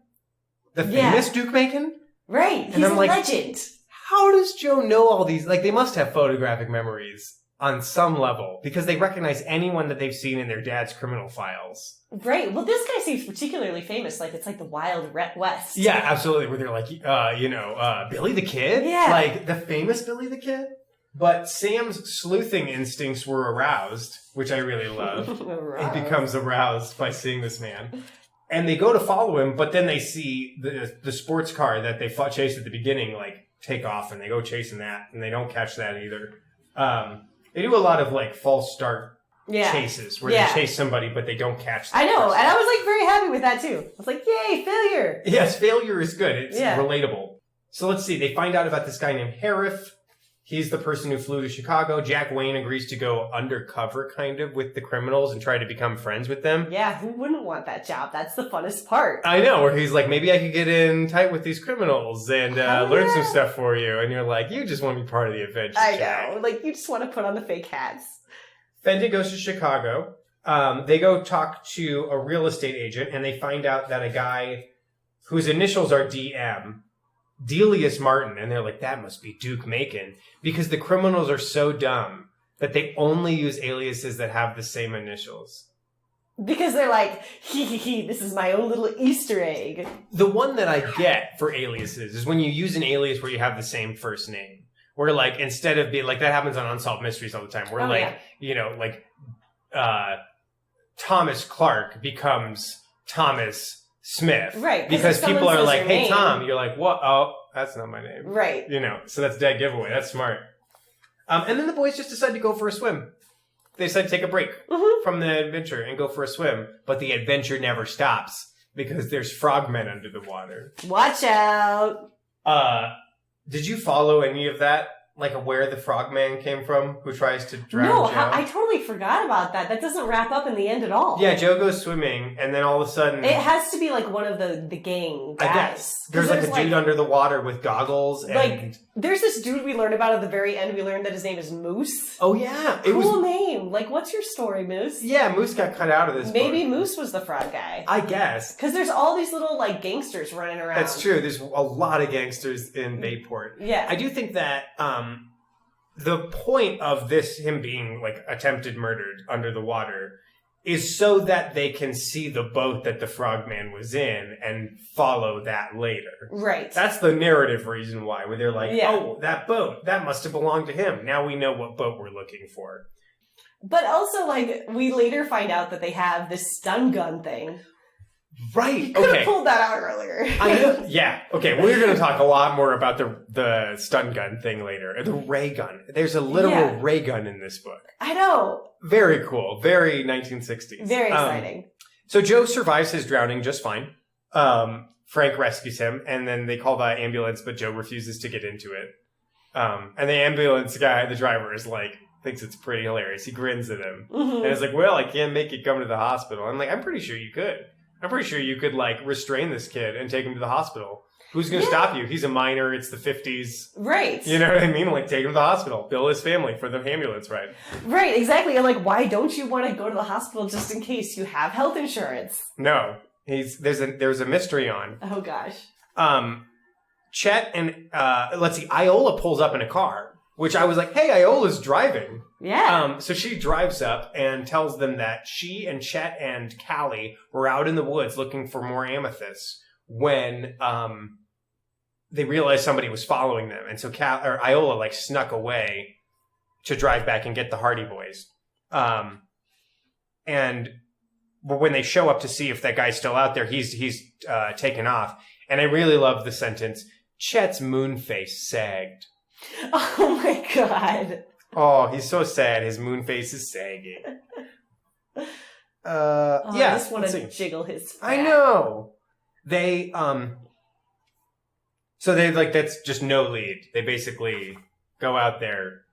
The Yeah. famous Duke Macon? Right, And he's I'm a like, legend. How does Joe know all these? Like, they must have photographic memories on some level because they recognize anyone that they've seen in their dad's criminal files. Right, well, this guy seems particularly famous, like it's like the Wild West. Yeah, absolutely. Where they're like, Billy the Kid? Yeah. Like, the famous Billy the Kid? But Sam's sleuthing instincts were aroused, which I really love. He becomes aroused by seeing this man. And they go to follow him, but then they see the sports car that they chased at the beginning, like, take off, and they go chasing that, and they don't catch that either. They do a lot of, like, false start chases, where they chase somebody, but they don't catch them. I know, and I was, like, very happy with that, too. I was like, yay, failure! Yes, failure is good. It's relatable. So let's see. They find out about this guy named Harif. He's the person who flew to Chicago. Jack Wayne agrees to go undercover, kind of, with the criminals and try to become friends with them. Yeah, who wouldn't want that job? That's the funnest part. I know, where he's like, maybe I could get in tight with these criminals and learn some stuff for you. And you're like, you just want to be part of the adventure, Jack. I know. Like, you just want to put on the fake hats. Fenton goes to Chicago. They go talk to a real estate agent, and they find out that a guy whose initials are DM, Delius Martin, and they're like, that must be Duke Macon, because the criminals are so dumb that they only use aliases that have the same initials. Because they're like, hee, this is my own little Easter egg. The one that I get for aliases is when you use an alias where you have the same first name. Where, like, instead of being, like, that happens on Unsolved Mysteries all the time, where, Thomas Clark becomes Thomas Smith. Right. Because people are like, hey, name. Tom. You're like, what? Oh, that's not my name. Right. So that's dead giveaway. That's smart. And then the boys just decide to go for a swim. They decide to take a break from the adventure and go for a swim. But the adventure never stops because there's frogmen under the water. Watch out. Did you follow any of that? Like where the frogman came from who tries to drown Joe? I totally forgot about that. That doesn't wrap up in the end at all. Yeah, Joe goes swimming, and then all of a sudden... It has to be like one of the gang guys. I guess. There's like a dude under the water with goggles and... Like, there's this dude we learned about at the very end. We learned that his name is Moose. Oh, yeah. Cool name. Like, what's your story, Moose? Yeah, Moose got cut out of this Maybe book. Moose was the frog guy. I guess. Because there's all these little, like, gangsters running around. That's true. There's a lot of gangsters in Bayport. Yeah. I do think that... the point of him being, like, attempted murdered under the water is so that they can see the boat that the frogman was in and follow that later. Right. That's the narrative reason why, where they're like, oh, that boat, that must have belonged to him. Now we know what boat we're looking for. But also, like, we later find out that they have this stun gun thing. Right. You could have pulled that out earlier. I know. Yeah. Okay. We're going to talk a lot more about the stun gun thing later. The ray gun. There's a literal ray gun in this book. I know. Very cool. Very 1960s. Very exciting. So Joe survives his drowning just fine. Frank rescues him, and then they call the ambulance, but Joe refuses to get into it. And the ambulance guy, the driver, is like, thinks it's pretty hilarious. He grins at him. And is like, well, I can't make you come to the hospital. I'm like, I'm pretty sure you could. I'm pretty sure you could, like, restrain this kid and take him to the hospital. Who's going to stop you? He's a minor. It's the 50s. Right. You know what I mean? Like, take him to the hospital. Bill his family for the ambulance ride. Right, exactly. And, like, why don't you want to go to the hospital just in case you have health insurance? No. There's a mystery on. Oh, gosh. Chet and, Iola pulls up in a car. Which I was like, hey, Iola's driving. Yeah. So she drives up and tells them that she and Chet and Callie were out in the woods looking for more amethysts when they realized somebody was following them. And so Iola, like, snuck away to drive back and get the Hardy Boys. But when they show up to see if that guy's still out there, he's taken off. And I really love the sentence, Chet's moon face sagged. Oh my god. Oh, he's so sad. His moon face is sagging. I just want to jiggle his fat. I know. They, so they, like, that's just no lead. They basically go out there,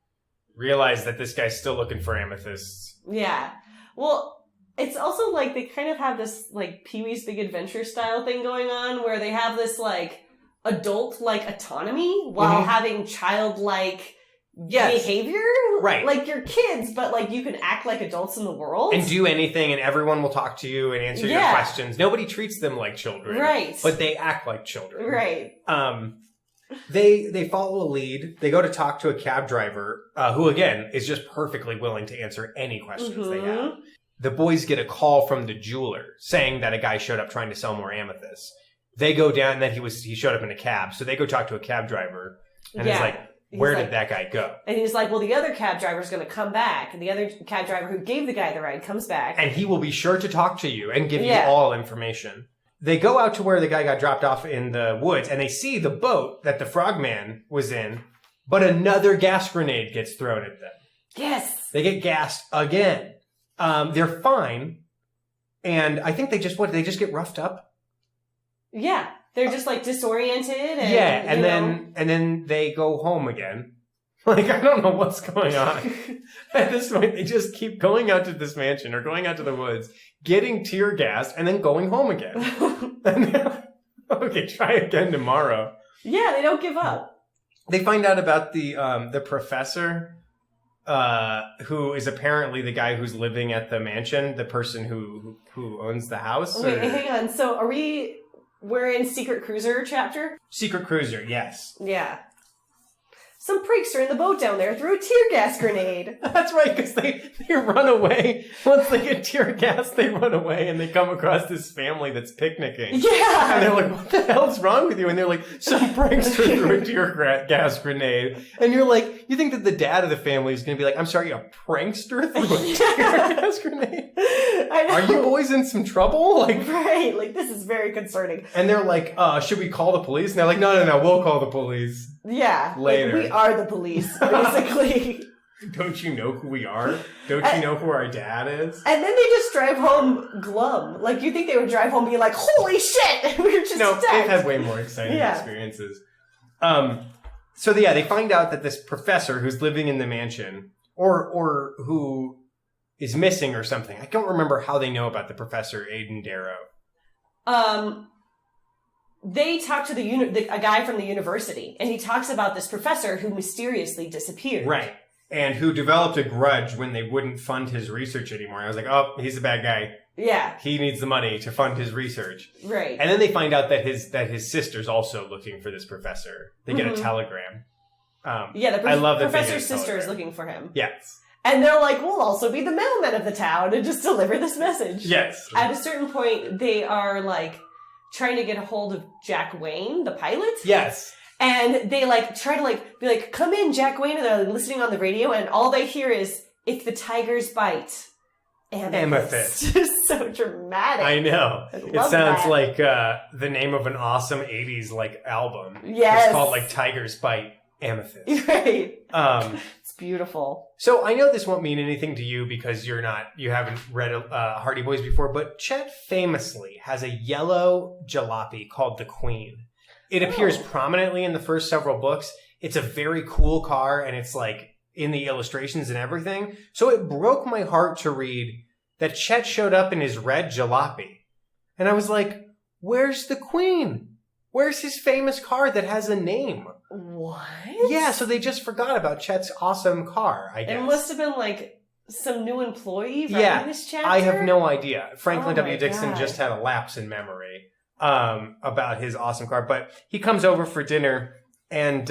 realize that this guy's still looking for amethysts. Yeah. Well, It's also like they kind of have this like Pee-wee's Big Adventure style thing going on where they have this like adult like autonomy while having childlike behavior. Right. Like you're kids, but like you can act like adults in the world. And do anything and everyone will talk to you and answer your questions. Nobody treats them like children. Right. But they act like children. Right. They follow a lead. They go to talk to a cab driver who, again, is just perfully willing to answer any questions they have. The boys get a call from the jeweler saying that a guy showed up trying to sell more amethysts. They go down, and then he showed up in a cab. So they go talk to a cab driver, and it's like, where did that guy go? And he's like, well, the other cab driver's going to come back. And the other cab driver who gave the guy the ride comes back. And he will be sure to talk to you and give you all information. They go out to where the guy got dropped off in the woods, and they see the boat that the frogman was in, but another gas grenade gets thrown at them. Yes! They get gassed again. They're fine, and I think they just get roughed up. Yeah, they're just like disoriented. And then they go home again. Like, I don't know what's going on. At this point, they just keep going out to this mansion or going out to the woods, getting tear gassed, and then going home again. And they're like, okay, try again tomorrow. Yeah, they don't give up. They find out about the professor. Who is apparently the guy who's living at the mansion, the person who owns the house? Wait, hang on. So we're in Secret Cruiser chapter? Secret Cruiser, yes. Yeah. Some freaks are in the boat down there threw a tear gas grenade. That's right, because they run away. Once they get tear gas, they run away, and they come across this family that's picnicking. Yeah! And they're like, what the hell's wrong with you? And they're like, some prankster threw a tear gas grenade. And you're like, you think that the dad of the family is going to be like, I'm sorry, a prankster threw a tear gas grenade? I know. Are you boys in some trouble? Like, right, like this is very concerning. And they're like, should we call the police? And they're like, no, we'll call the police. Yeah. Later. Like, we are the police, basically. Don't you know who we are? Don't you know who our dad is? And then they just drive home glum. Like, you think they would drive home being like, holy shit! We were just attacked. They've had way more exciting experiences. So they find out that this professor who's living in the mansion, or who is missing or something. I don't remember how they know about the professor, Aiden Darrow. They talk to a guy from the university, and he talks about this professor who mysteriously disappeared. Right. And who developed a grudge when they wouldn't fund his research anymore. I was like, oh, he's a bad guy. Yeah. He needs the money to fund his research. Right. And then they find out that his sister's also looking for this professor. They get a telegram. I love that professor's sister is looking for him. Yes. And they're like, we'll also be the middlemen of the town and just deliver this message. Yes. At a certain point, they are like trying to get a hold of Jack Wayne, the pilot. Yes. And they like try to like be like, come in, Jack Wayne, and they're like, listening on the radio, and all they hear is, if the tigers bite, amethyst. It's so dramatic. I know. It sounds like the name of an awesome 80s like album. Yes. It's called like Tigers Bite Amethyst. Right. It's beautiful. So I know this won't mean anything to you because you haven't read Hardy Boys before, but Chet famously has a yellow jalopy called the Queen. It appears prominently in the first several books. It's a very cool car, and it's like in the illustrations and everything. So it broke my heart to read that Chet showed up in his red jalopy. And I was like, where's the Queen? Where's his famous car that has a name? What? Yeah, so they just forgot about Chet's awesome car, I guess. It must have been like some new employee writing this chapter? I have no idea. Franklin W. Dixon God. just had a lapse in memory about his awesome car. But he comes over for dinner, and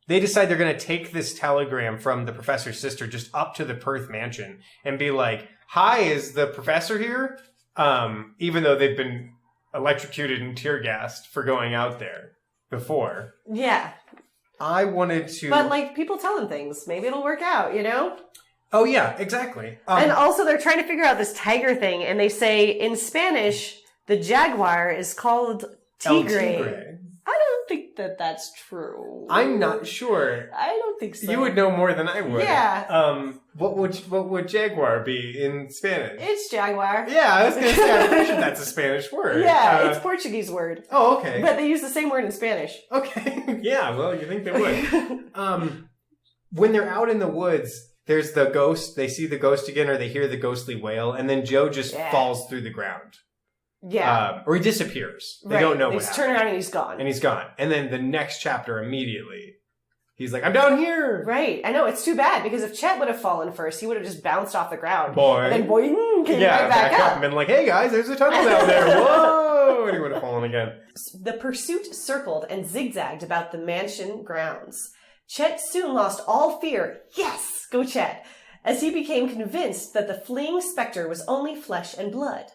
they decide they're going to take this telegram from the professor's sister just up to the Perth mansion and be like, hi, is the professor here? Even though they've been electrocuted and tear gassed for going out there before. Yeah. I wanted to... But, like, people tell them things. Maybe it'll work out, you know? Oh, yeah, exactly. And also, they're trying to figure out this tiger thing, and they say, in Spanish, the jaguar is called tigre. I don't think that that's true. I'm not sure. I don't think so. You would know more than I would. Yeah. What would jaguar be in Spanish? It's jaguar. Yeah, I was going to say, I'm pretty sure that's a Spanish word. Yeah, it's a Portuguese word. Oh, okay. But they use the same word in Spanish. Okay. Yeah, well, you think they would. When they're out in the woods, there's the ghost. They see the ghost again, or they hear the ghostly wail, and then Joe just falls through the ground. Yeah. Or he disappears. They don't know what happened. They turn around and he's gone. And he's gone. And then the next chapter, immediately, he's like, I'm down here. Right. I know, it's too bad, because if Chet would have fallen first, he would have just bounced off the ground. Boy. And then boing, came right back up. And been like, hey guys, there's a tunnel down there. Whoa! And he would have fallen again. The pursuit circled and zigzagged about the mansion grounds. Chet soon lost all fear. Yes! Go Chet! As he became convinced that the fleeing specter was only flesh and blood.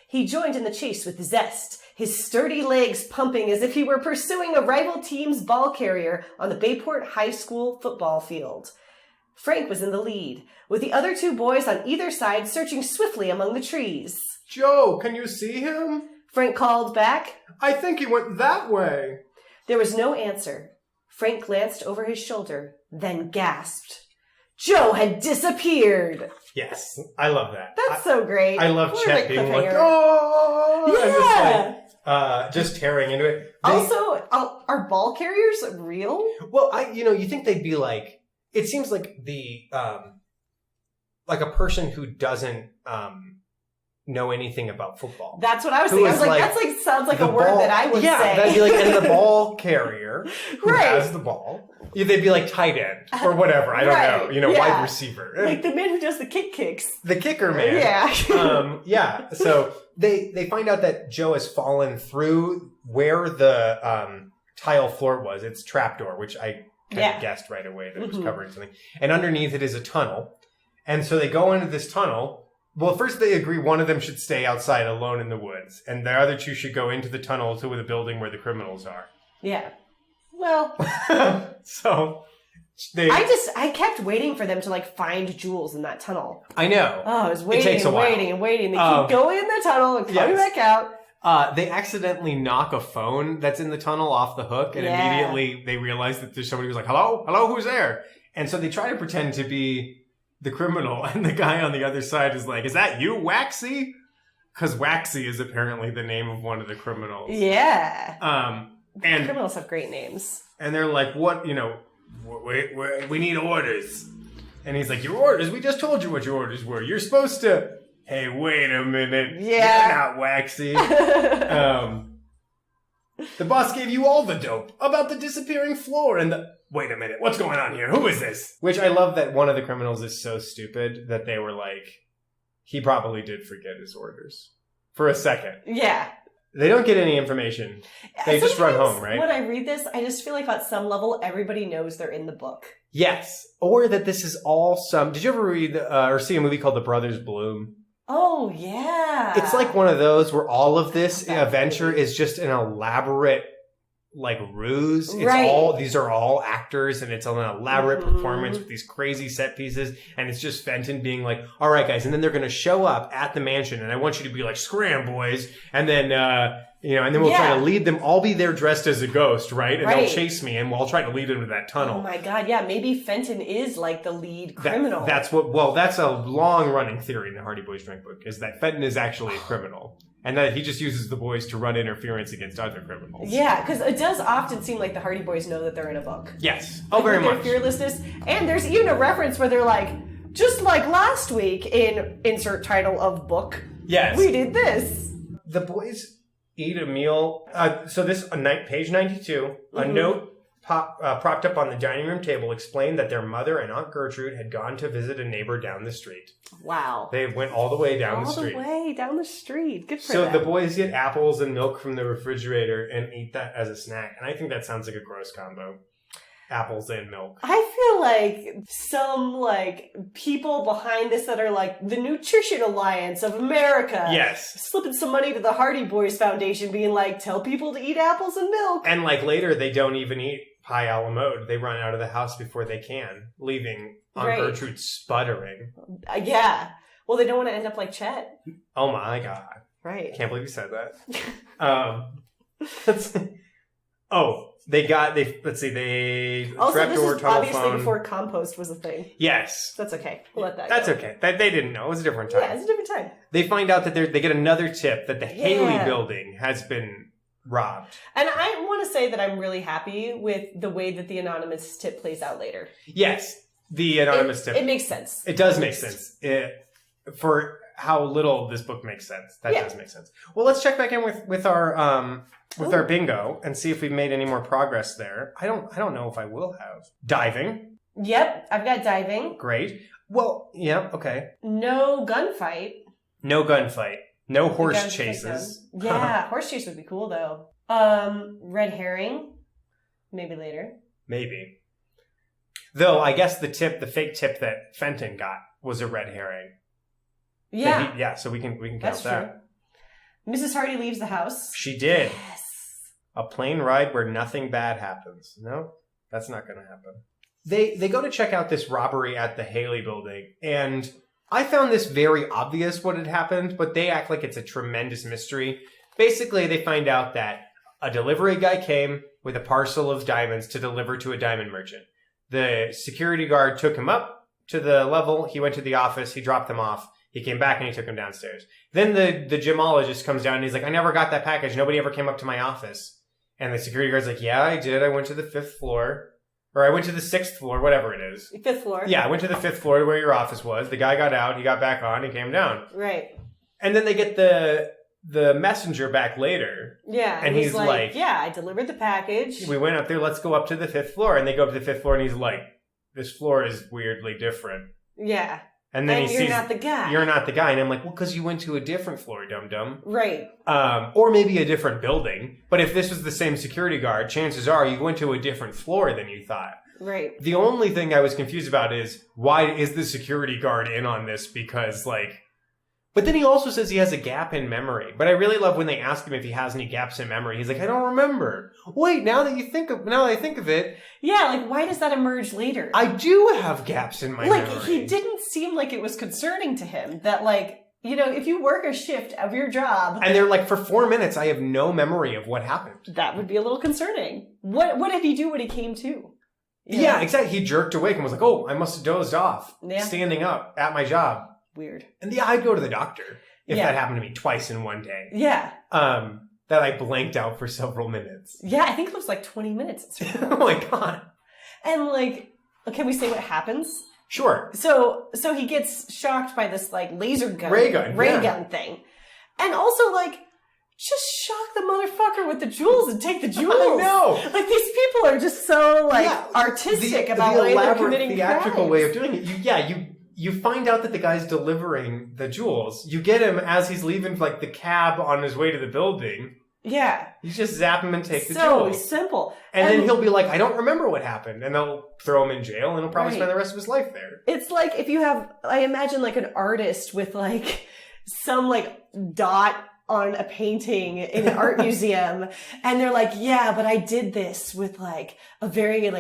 He joined in the chase with zest, his sturdy legs pumping as if he were pursuing a rival team's ball carrier on the Bayport High School football field. Frank was in the lead, with the other two boys on either side searching swiftly among the trees. Joe, can you see him? Frank called back. I think he went that way. There was no answer. Frank glanced over his shoulder, then gasped. Joe had disappeared. Yes, I love that. That's so great. I love Chet being like, oh! Yeah! And just tearing into it. Also, are ball carriers real? Well, you think they'd be like, it seems like like a person who doesn't know anything about football. That's what I was thinking. I was like, that's sounds like a word that I would say. Yeah, that'd be like, and the ball carrier who has the ball. They'd be like tight end or whatever. I don't know. Wide receiver. Like the man who does the kicks. The kicker man. Yeah. So they find out that Joe has fallen through where the tile floor was. It's trapdoor, which I kind of guessed right away that it was covering something. And underneath it is a tunnel. And so they go into this tunnel. Well, first they agree one of them should stay outside alone in the woods. And the other two should go into the tunnel to the building where the criminals are. Yeah. Well. So I kept waiting for them to find jewels in that tunnel. I know. Oh, I was waiting and waiting. They keep going in the tunnel and coming back out. They accidentally knock a phone that's in the tunnel off the hook, and immediately they realize that there's somebody who's like, hello, who's there? And so they try to pretend to be the criminal, and the guy on the other side is like, is that you, Waxy? Because Waxy is apparently the name of one of the criminals. Yeah. And criminals have great names. And they're like, what, we need orders. And he's like, your orders? We just told you what your orders were. You're supposed to... Hey, wait a minute. Yeah. You're not Waxy. The boss gave you all the dope about the disappearing floor and the... Wait a minute. What's going on here? Who is this? Which I love that one of the criminals is so stupid that they were like, he probably did forget his orders. For a second. Yeah. They don't get any information. They just run home, right? When I read this, I just feel like at some level, everybody knows they're in the book. Yes. Or that this is all some... Did you ever read or see a movie called The Brothers Bloom? Oh, yeah. It's like one of those where all of this adventure is just an elaborate, ruse. It's these are all actors, and it's an elaborate performance with these crazy set pieces, and it's just Fenton being like, all right, guys, and then they're going to show up at the mansion, and I want you to be like, scram, boys, and then, and then we'll try to lead them. I'll be there dressed as a ghost, right? And they'll chase me, and we'll try to lead them to that tunnel. Oh my god, yeah, maybe Fenton is the lead criminal. That's a long-running theory in the Hardy Boys Drink Book, is that Fenton is actually a criminal. And that he just uses the boys to run interference against other criminals. Yeah, because it does often seem like the Hardy Boys know that they're in a book. Yes. Oh, very much. Their fearlessness. And there's even a reference where they're like, just like last week in insert title of book. Yes. We did this. The boys eat a meal. So this, page 92, a note propped up on the dining room table explained that their mother and Aunt Gertrude had gone to visit a neighbor down the street. Wow. They went all the way down the street. All the way down the street. Good for them. So the boys get apples and milk from the refrigerator and eat that as a snack. And I think that sounds like a gross combo. Apples and milk. I feel like some people behind this that are the Nutrition Alliance of America. Yes. Slipping some money to the Hardy Boys Foundation being tell people to eat apples and milk. And later they don't even eat pie a la mode. They run out of the house before they can, leaving Aunt Gertrude sputtering. Yeah. Well, they don't want to end up like Chet. Oh my god. Right. Can't believe you said that. Let's see, they also, trapdoor, this is tunnel obviously phone. Before compost was a thing. Yes. That's okay. We'll let that That's go. okay. They didn't know. It was a different time. Yeah, it's a different time. They find out that they get another tip that the Haley building has been robbed. And I want to say that I'm really happy with the way that the anonymous tip plays out later. Yes. The anonymous tip. It makes sense. It does make sense. For how little this book makes sense. That does make sense. Well, let's check back in with our bingo and see if we've made any more progress there. I don't know if I will have. Diving. Yep, I've got diving. Great. Well, yeah, okay. No gunfight. No gunfight. No horse chases. Yeah, horse chase would be cool though. Red herring. Maybe later. Maybe. Though I guess the fake tip that Fenton got was a red herring. Yeah. So we can count That's that. True. Mrs. Hardy leaves the house. She did. Yes. A plane ride where nothing bad happens. No, that's not going to happen. They go to check out this robbery at the Haley building, and I found this very obvious what had happened, but they act like it's a tremendous mystery. Basically, they find out that a delivery guy came with a parcel of diamonds to deliver to a diamond merchant. The security guard took him up to the level. He went to the office. He dropped them off. He came back and he took him downstairs. Then the gemologist comes down and he's like, I never got that package. Nobody ever came up to my office. And the security guard's like, yeah, I did. I went to the 5th floor. Or I went to the 6th floor, whatever it is. 5th floor. Yeah, I went to the 5th floor to where your office was. The guy got out. He got back on. He came down. Right. And then they get the messenger back later. Yeah. And he's like, yeah, I delivered the package. We went up there. Let's go up to the 5th floor. And they go up to the 5th floor and he's like, this floor is weirdly different. Yeah. And then you're not the guy. You're not the guy. And I'm like, well, because you went to a different floor, dum-dum. Right. Or maybe a different building. But if this was the same security guard, chances are you went to a different floor than you thought. Right. The only thing I was confused about is, why is the security guard in on this? Because, but then he also says he has a gap in memory. But I really love when they ask him if he has any gaps in memory. He's like, I don't remember. Wait, now that I think of it. Yeah, why does that emerge later? I do have gaps in my memory. He didn't seem like it was concerning to him that, if you work a shift of your job. And they're for 4 minutes, I have no memory of what happened. That would be a little concerning. What did he do when he came to? Yeah, exactly. He jerked awake and was like, oh, I must have dozed off. Yeah. Standing up at my job. Weird. And I'd go to the doctor if that happened to me twice in one day. Yeah. That I blanked out for several minutes. Yeah, I think it was 20 minutes. Oh my God. And can we say what happens? Sure. So he gets shocked by this laser gun. Ray gun thing. And also just shock the motherfucker with the jewels and take the jewels. I know. These people are just so artistic about the way they're committing theatrical crimes. way of doing it. You find out that the guy's delivering the jewels. You get him as he's leaving the cab on his way to the building. Yeah. You just zap him and take the jewels. So simple. And then he'll be like, I don't remember what happened. And they'll throw him in jail and he'll probably spend the rest of his life there. It's if you have, I imagine an artist with some dot on a painting in an art museum. And they're like, yeah, but I did this with a very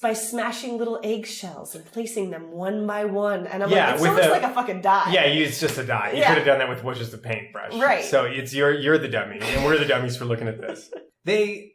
by smashing little eggshells and placing them one by one. And I'm it looks like a fucking die. Yeah, it's just a die. You could have done that with just a paintbrush. Right. So you're the dummy, and we're the dummies for looking at this. They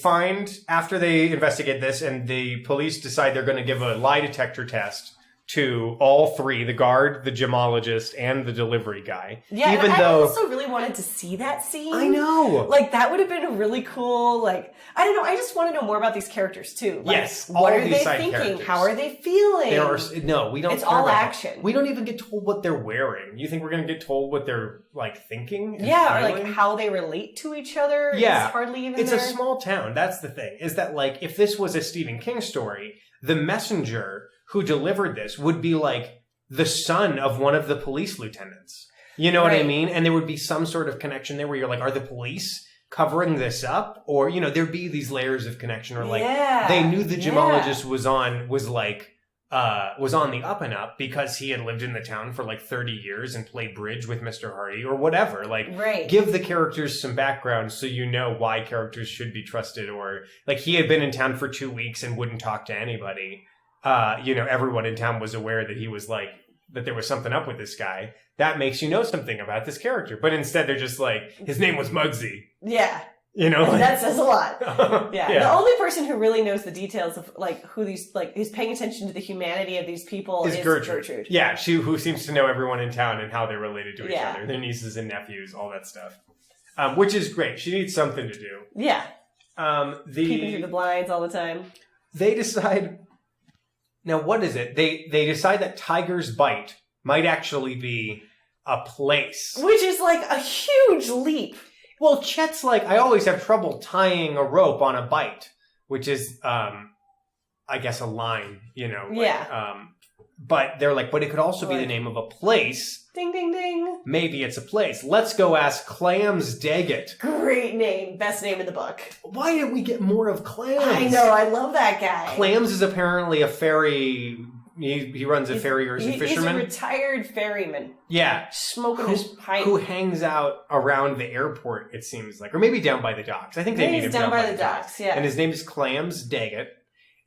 find, after they investigate this, and the police decide they're going to give a lie detector test to all three, the guard, the gemologist, and the delivery guy. Yeah, even I also really wanted to see that scene. I know. That would have been a really cool, I don't know, I just want to know more about these characters, too. Yes, what all are these they side thinking? characters. How are they feeling? We don't. It's all action. We don't even get told what they're wearing. You think we're going to get told what they're, thinking? And feeling? Or, how they relate to each other? Yeah. It's hardly even It's there. a small town. That's the thing, is that, if this was a Stephen King story, the messenger who delivered this would be the son of one of the police lieutenants. You know what I mean? And there would be some sort of connection there where you're are the police covering this up? Or, there'd be these layers of connection, or they knew the gemologist was on the up and up because he had lived in the town for 30 years and played bridge with Mr. Hardy or whatever. Give the characters some background so you know why characters should be trusted, or he had been in town for 2 weeks and wouldn't talk to anybody. Everyone in town was aware that he was that there was something up with this guy. That makes you know something about this character. But instead they're just his name was Muggsy. Yeah. That says a lot. Yeah. The only person who really knows the details of who these is paying attention to the humanity of these people is Gertrude. Yeah, who seems to know everyone in town and how they're related to each other. Their nieces and nephews, all that stuff. Which is great. She needs something to do. Yeah. Peeping through the blinds all the time. They decide Now, what is it? They decide that Tiger's Bite might actually be a place. Which is like a huge leap. Well, Chet's like, I always have trouble tying a rope on a bite, which is, I guess, a line, you know. Like, Yeah. But they're like, but it could also be the name of a place. Ding, ding, ding. Maybe it's a place. Let's go ask Clams Daggett. Great name. Best name in the book. Why didn't we get more of Clams? I know. I love that guy. Clams is apparently a ferry. He runs a ferry, or is he a fisherman? He's a retired ferryman. Yeah. Smoking his pipe. Who hangs out around the airport, it seems like. Or maybe down by the docks. I think they meet him down by the docks, yeah. And his name is Clams Daggett.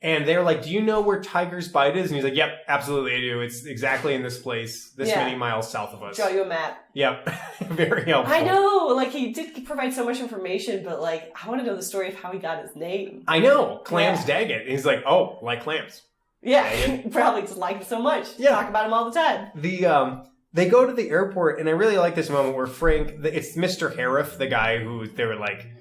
And they're like, do you know where Tiger's Bite is? And he's like, yep, absolutely I do. It's exactly in this place, many miles south of us. Draw you a map. Yep. Very helpful. I know. Like, he did provide so much information, but, like, I want to know the story of how he got his name. I know. Clams Daggett. And he's like, oh, like clams. Yeah. Probably just like him so much. Yeah. Talk about him all the time. They go to the airport, and I really like this moment where it's Mr. Harriff, the guy who they were like,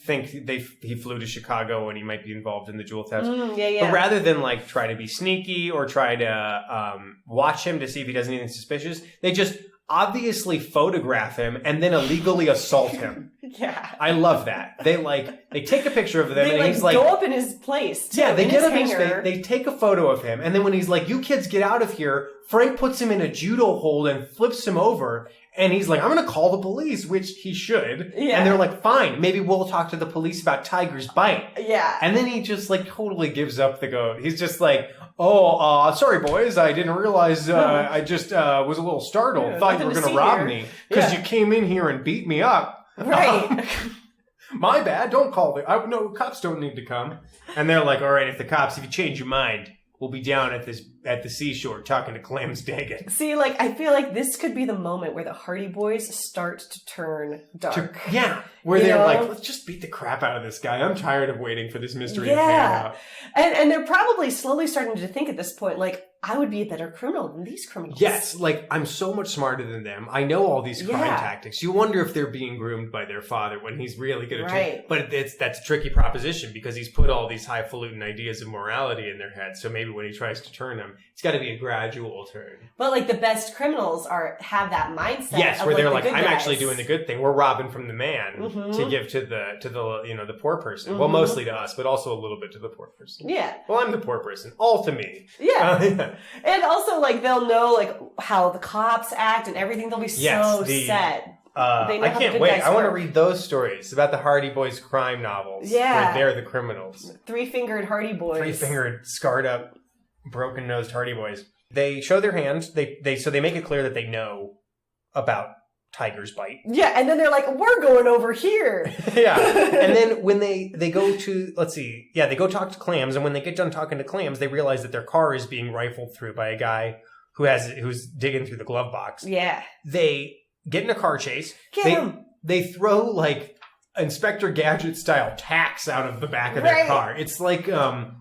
think he flew to Chicago and he might be involved in the jewel theft. Yeah. But rather than like try to be sneaky or try to watch him to see if he does anything suspicious, they just obviously photograph him and then illegally assault him. Yeah. I love that. They take a picture of them and he's like, go up in his place too. Yeah, they get up in his his face, they take a photo of him, and then when he's like, you kids get out of here, Frank puts him in a judo hold and flips him over. And he's like, I'm going to call the police, which he should. Yeah. And they're like, fine, maybe we'll talk to the police about Tiger's Bite. Yeah. And then he just like totally gives up the ghost. He's just like, oh, sorry, boys. I didn't realize, I just was a little startled. Thought you were going to rob me because you came in here and beat me up. Right. My bad. Don't call no, cops don't need to come. And they're like, all right, if you change your mind, we'll be down at the seashore talking to Clams Daggett. See, like, I feel like this could be the moment where the Hardy Boys start to turn dark. Where they're like, let's just beat the crap out of this guy. I'm tired of waiting for this mystery to pan out. And they're probably slowly starting to think at this point, like, I would be a better criminal than these criminals. Yes, like, I'm so much smarter than them. I know all these crime tactics. You wonder if they're being groomed by their father when he's really good at it. But that's a tricky proposition because he's put all these highfalutin ideas of morality in their head. So maybe when he tries to turn them, it's got to be a gradual turn. But, like, the best criminals have that mindset. Yes, where they're like, I'm guys. actually doing the good thing. We're robbing from the man to give to the poor person. Well, mostly to us, but also a little bit to the poor person. Yeah. Well, I'm the poor person. All to me. Yeah. And also, like, they'll know, like, how the cops act and everything. They'll be so set. I can't wait. I want to read those stories about the Hardy Boys crime novels. Yeah. Where they're the criminals. Three-fingered Hardy Boys. Three-fingered, scarred up, broken-nosed Hardy Boys. They show their hands. So they make it clear that they know about Tiger's Bite. Yeah, and then they're like, we're going over here. Yeah. And then when they go to, they go talk to Clams, and when they get done talking to Clams, they realize that their car is being rifled through by a guy who's digging through the glove box. Yeah. They get in a car chase. Get him. They throw, like, Inspector Gadget style tacks out of the back of their car. It's like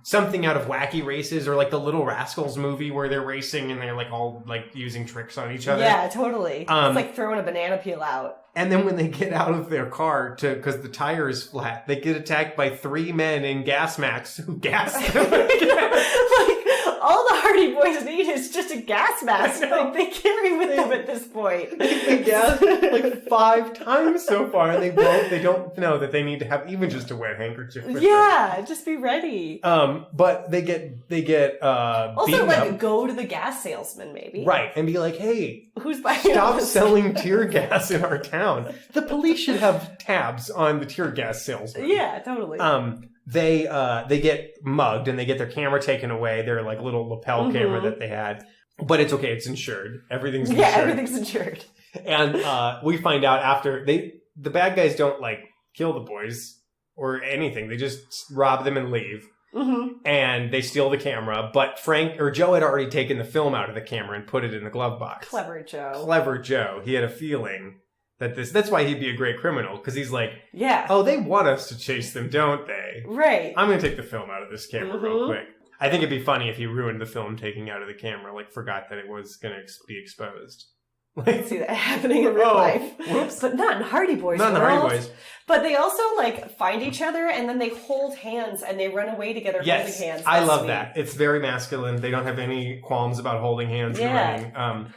something out of Wacky Races or like the Little Rascals movie where they're racing and they're like all like using tricks on each other. Yeah, totally. It's like throwing a banana peel out. And then when they get out of their car because the tire is flat, they get attacked by 3 men in gas masks who gas them. Like, all the Hardy Boys need is just a gas mask. Like, they carry with them at this point. They gas like 5 times so far, and they don't know that they need to have even just a wet handkerchief. Just be ready. But they get also like up. Go to the gas salesman maybe. Right, and be like, hey, who's buying stop selling tear gas in our town. The police should have tabs on the tear gas salesman. Yeah, totally. They get mugged and they get their camera taken away, their like little lapel camera that they had. But it's okay, it's insured. Everything's insured. Yeah, everything's insured. And we find out after the bad guys don't like kill the boys or anything. They just rob them and leave. And they steal the camera, but Joe had already taken the film out of the camera and put it in the glove box. Clever Joe. He had a feeling that that's why he'd be a great criminal, because he's like, yeah, oh, they want us to chase them, don't they? Right. I'm going to take the film out of this camera real quick. I think it'd be funny if he ruined the film taking out of the camera, like forgot that it was going to be exposed. I see that happening in real life. Whoops. But not in Hardy Boys. Not in the Hardy Boys. But they also, like, find each other, and then they hold hands, and they run away together holding hands. I love that. It's very masculine. They don't have any qualms about holding hands and running.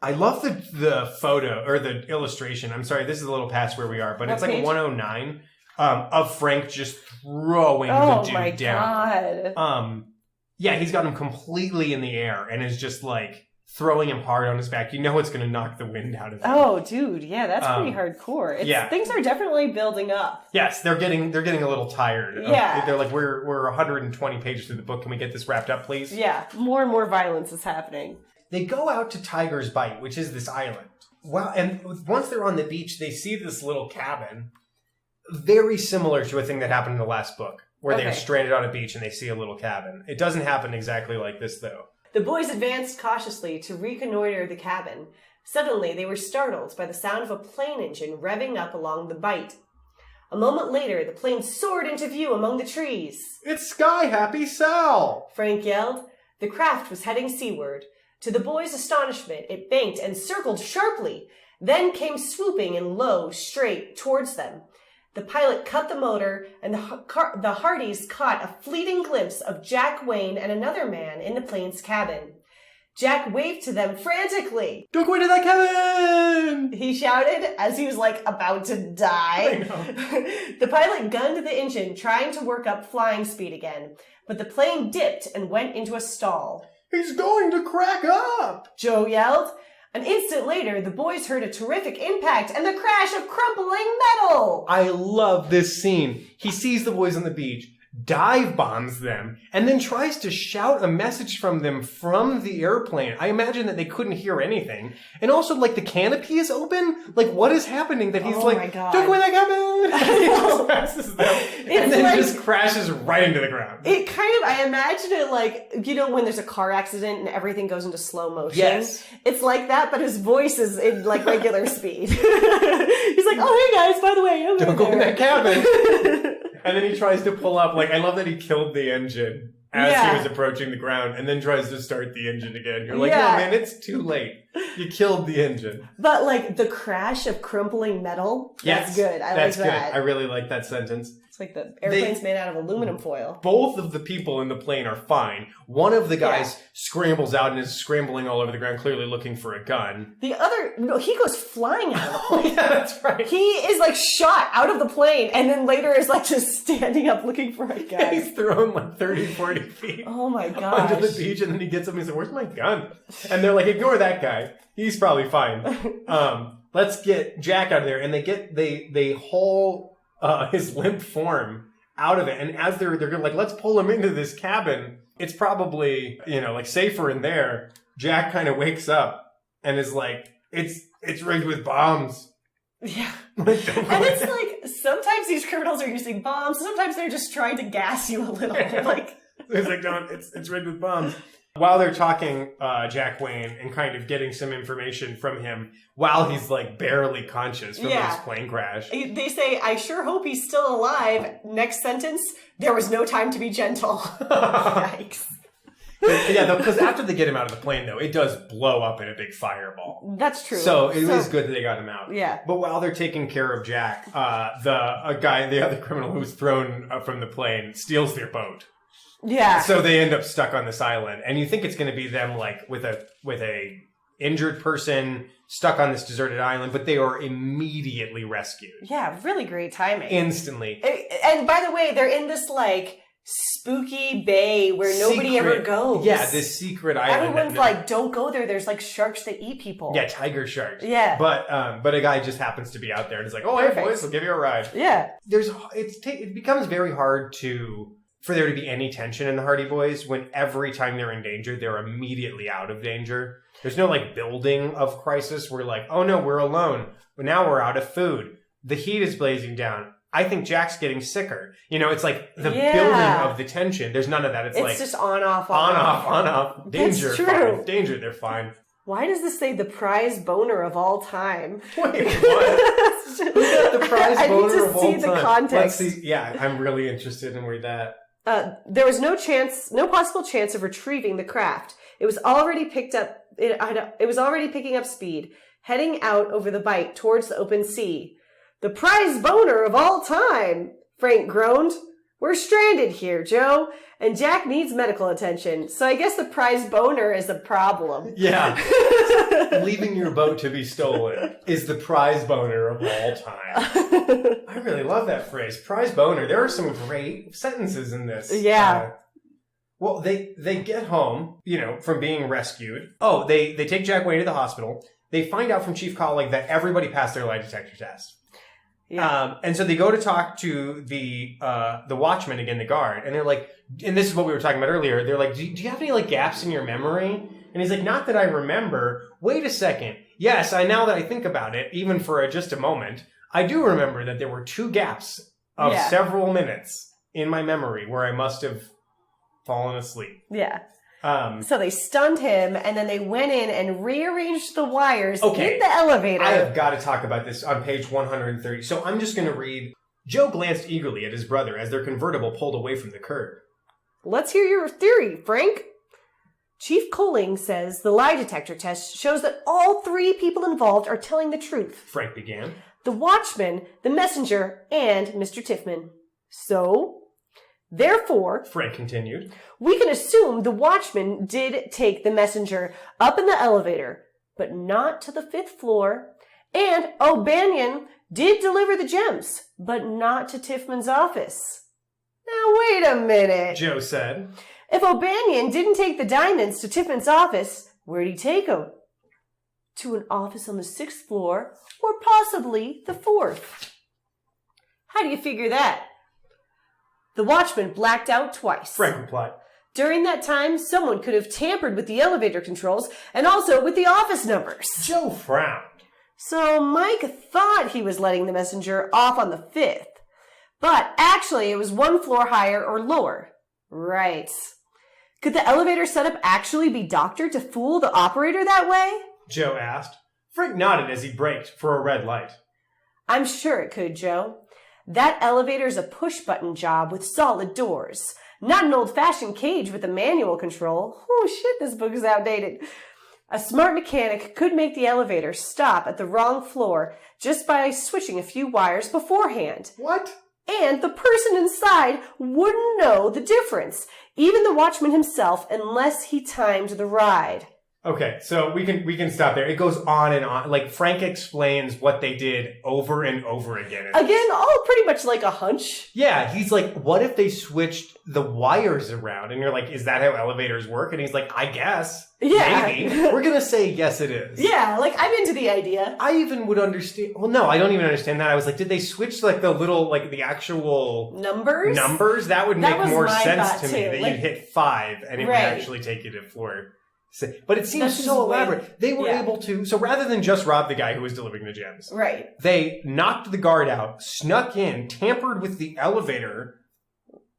I love the photo, or the illustration. I'm sorry, this is a little past where we are, but it's like a 109 of Frank just throwing the dude down. God. Yeah, he's got him completely in the air, and is just, like, throwing him hard on his back. You know it's going to knock the wind out of him. Oh, dude, yeah, that's pretty hardcore. Things are definitely building up. Yes, they're getting a little tired. Yeah. They're like, we're 120 pages through the book. Can we get this wrapped up, please? Yeah, more and more violence is happening. They go out to Tiger's Bite, which is this island. Wow, and once they're on the beach, they see this little cabin, very similar to a thing that happened in the last book, where they're stranded on a beach and they see a little cabin. It doesn't happen exactly like this, though. The boys advanced cautiously to reconnoiter the cabin. Suddenly, they were startled by the sound of a plane engine revving up along the bight. A moment later, the plane soared into view among the trees. It's Sky Happy Sal! Frank yelled. The craft was heading seaward. To the boys' astonishment, it banked and circled sharply, then came swooping in low, straight towards them. The pilot cut the motor, and the Hardys caught a fleeting glimpse of Jack Wayne and another man in the plane's cabin. Jack waved to them frantically. Don't go into that cabin! He shouted as he was, like, about to die. I know. The pilot gunned the engine, trying to work up flying speed again, but the plane dipped and went into a stall. He's going to crack up! Joe yelled. An instant later, the boys heard a terrific impact and the crash of crumpling metal. I love this scene. He sees the boys on the beach, dive bombs them, and then tries to shout a message from them from the airplane. I imagine that they couldn't hear anything. And also, like, the canopy is open? Like, what is happening that he's my God. Don't go in that cabin! He just passes them, and then like, just crashes right into the ground. It kind of, I imagine it like, you know, when there's a car accident and everything goes into slow motion? Yes. It's like that, but his voice is in, like, regular speed. He's like, oh, hey guys, by the way, don't go in that cabin! And then he tries to pull up. Like, I love that he killed the engine as he was approaching the ground, and then tries to start the engine again. You're like, no, man, it's too late. You killed the engine. But, like, the crash of crumpling metal, that's good. I like that. Good. I really like that sentence. It's like the airplane's made out of aluminum foil. Both of the people in the plane are fine. One of the guys scrambles out and is scrambling all over the ground, clearly looking for a gun. The other, no, he goes flying out of the plane. Yeah, that's right. He is, like, shot out of the plane, and then later is, like, just standing up looking for a gun. He's thrown, like, 30, 40 feet. Oh, my gosh. Onto the beach, and then he gets up and he's like, where's my gun? And they're like, ignore that guy. He's probably fine. Let's get Jack out of there. And they haul his limp form out of it. And as they're like, let's pull him into this cabin. It's probably, you know, like, safer in there. Jack kind of wakes up and is like, it's rigged with bombs. Yeah. And it's like, sometimes these criminals are using bombs. Sometimes they're just trying to gas you a little. Like, it's like, no, it's rigged with bombs. While they're talking, Jack Wayne, and kind of getting some information from him while he's, like, barely conscious from this plane crash. They say, I sure hope he's still alive. Next sentence, there was no time to be gentle. Yikes. Yeah, because after they get him out of the plane, though, it does blow up in a big fireball. That's true. So it is good that they got him out. Yeah. But while they're taking care of Jack, the other criminal who was thrown from the plane, steals their boat. Yeah. So they end up stuck on this island, and you think it's going to be them, like, with a injured person stuck on this deserted island, but they are immediately rescued. Yeah, really great timing. Instantly. And by the way, they're in this, like, spooky bay where nobody ever goes. Yeah, this secret island. Everyone's like, don't go there. There's, like, sharks that eat people. Yeah, tiger sharks. Yeah. But a guy just happens to be out there and is like, oh, hey, boys, I'll give you a ride. Yeah. It becomes very hard for there to be any tension in the Hardy Boys when every time they're in danger, they're immediately out of danger. There's no, like, building of crisis where, like, oh no, we're alone. But now we're out of food. The heat is blazing down. I think Jack's getting sicker. You know, it's like the building of the tension. There's none of that. It's like just on, off. Danger, That's true. fine. Danger, they're fine. Why does this say the prize boner of all time? Wait, what? Who's got the prize boner of all time? I need to see the context. Let's see. Yeah, I'm really interested in where that... There was no possible chance of retrieving the craft. It was already picking up speed, heading out over the bight towards the open sea. The prize boner of all time, Frank groaned. We're stranded here, Joe, and Jack needs medical attention. So I guess the prize boner is a problem. Yeah. Leaving your boat to be stolen is the prize boner of all time. I really love that phrase, prize boner. There are some great sentences in this. Yeah. Well, they get home, from being rescued. Oh, they take Jack Wayne to the hospital. They find out from Chief Colleague that everybody passed their lie detector test. Yeah. And so they go to talk to the watchman again, the guard, and they're like, and this is what we were talking about earlier. They're like, do you have any gaps in your memory? And he's like, not that I remember. Wait a second. Yes, now that I think about it, even for just a moment, I do remember that there were 2 gaps of several minutes in my memory where I must have fallen asleep. Yeah. So they stunned him, and then they went in and rearranged the wires in the elevator. I have got to talk about this on page 130. So I'm just going to read. Joe glanced eagerly at his brother as their convertible pulled away from the curb. Let's hear your theory, Frank. Chief Colling says the lie detector test shows that all 3 people involved are telling the truth. Frank began. The watchman, the messenger, and Mr. Tiffman. So, therefore, Frank continued, we can assume the watchman did take the messenger up in the elevator, but not to the 5th floor. And O'Banion did deliver the gems, but not to Tiffman's office. Now, wait a minute, Joe said. If O'Banion didn't take the diamonds to Tiffman's office, where'd he take them? To an office on the 6th floor, or possibly the 4th. How do you figure that? The watchman blacked out twice. Frank replied. During that time, someone could have tampered with the elevator controls and also with the office numbers. Joe frowned. So Mike thought he was letting the messenger off on the 5th. But actually, it was 1 floor higher or lower. Right. Could the elevator setup actually be doctored to fool the operator that way? Joe asked. Frank nodded as he braked for a red light. I'm sure it could, Joe. That elevator's a push-button job with solid doors. Not an old-fashioned cage with a manual control. Oh, shit, this book is outdated. A smart mechanic could make the elevator stop at the wrong floor just by switching a few wires beforehand. What? And the person inside wouldn't know the difference, even the watchman himself, unless he timed the ride. Okay, so we can stop there. It goes on and on. Like, Frank explains what they did over and over again. Again, all pretty much like a hunch. Yeah, he's like, what if they switched the wires around? And you're like, is that how elevators work? And he's like, I guess. Yeah. Maybe. We're going to say, yes, it is. Yeah, like, I'm into the idea. I even would understand. Well, no, I don't even understand that. I was like, did they switch, like, the little, like, the actual numbers? That would make more sense to me, too. that Like, you'd hit 5 and it would actually take you to floor. But it seems so elaborate. They were able to, so rather than just rob the guy who was delivering the gems, right? They knocked the guard out, snuck in, tampered with the elevator,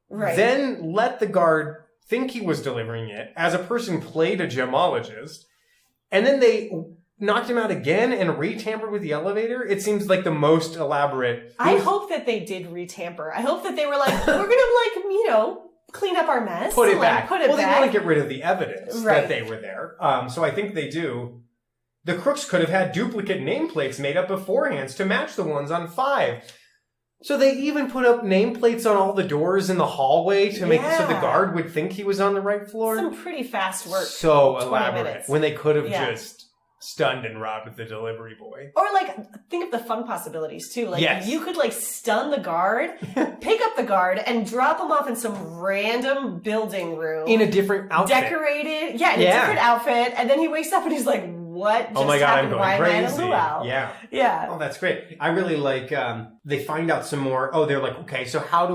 right? Then let the guard think he was delivering it, as a person played a gemologist, and then they knocked him out again and re-tampered with the elevator. It seems like the most elaborate. I hope that they did re-tamper. I hope that they were like, we're gonna clean up our mess. Put it back. Put it back. They want to get rid of the evidence that they were there. So I think they do. The crooks could have had duplicate nameplates made up beforehand to match the ones on 5. So they even put up nameplates on all the doors in the hallway to make it so the guard would think he was on the right floor. Some pretty fast work. So elaborate. When they could have just stunned and robbed the delivery boy. Or think of the fun possibilities too. You could stun the guard, pick up the guard, and drop him off in some random building room. In a different outfit. Decorated. In a different outfit. And then he wakes up and he's like, what just happened? I'm Why going am I crazy. in a luau? Yeah. Oh, that's great. I really like, they find out some more. Oh, they're like, okay, so how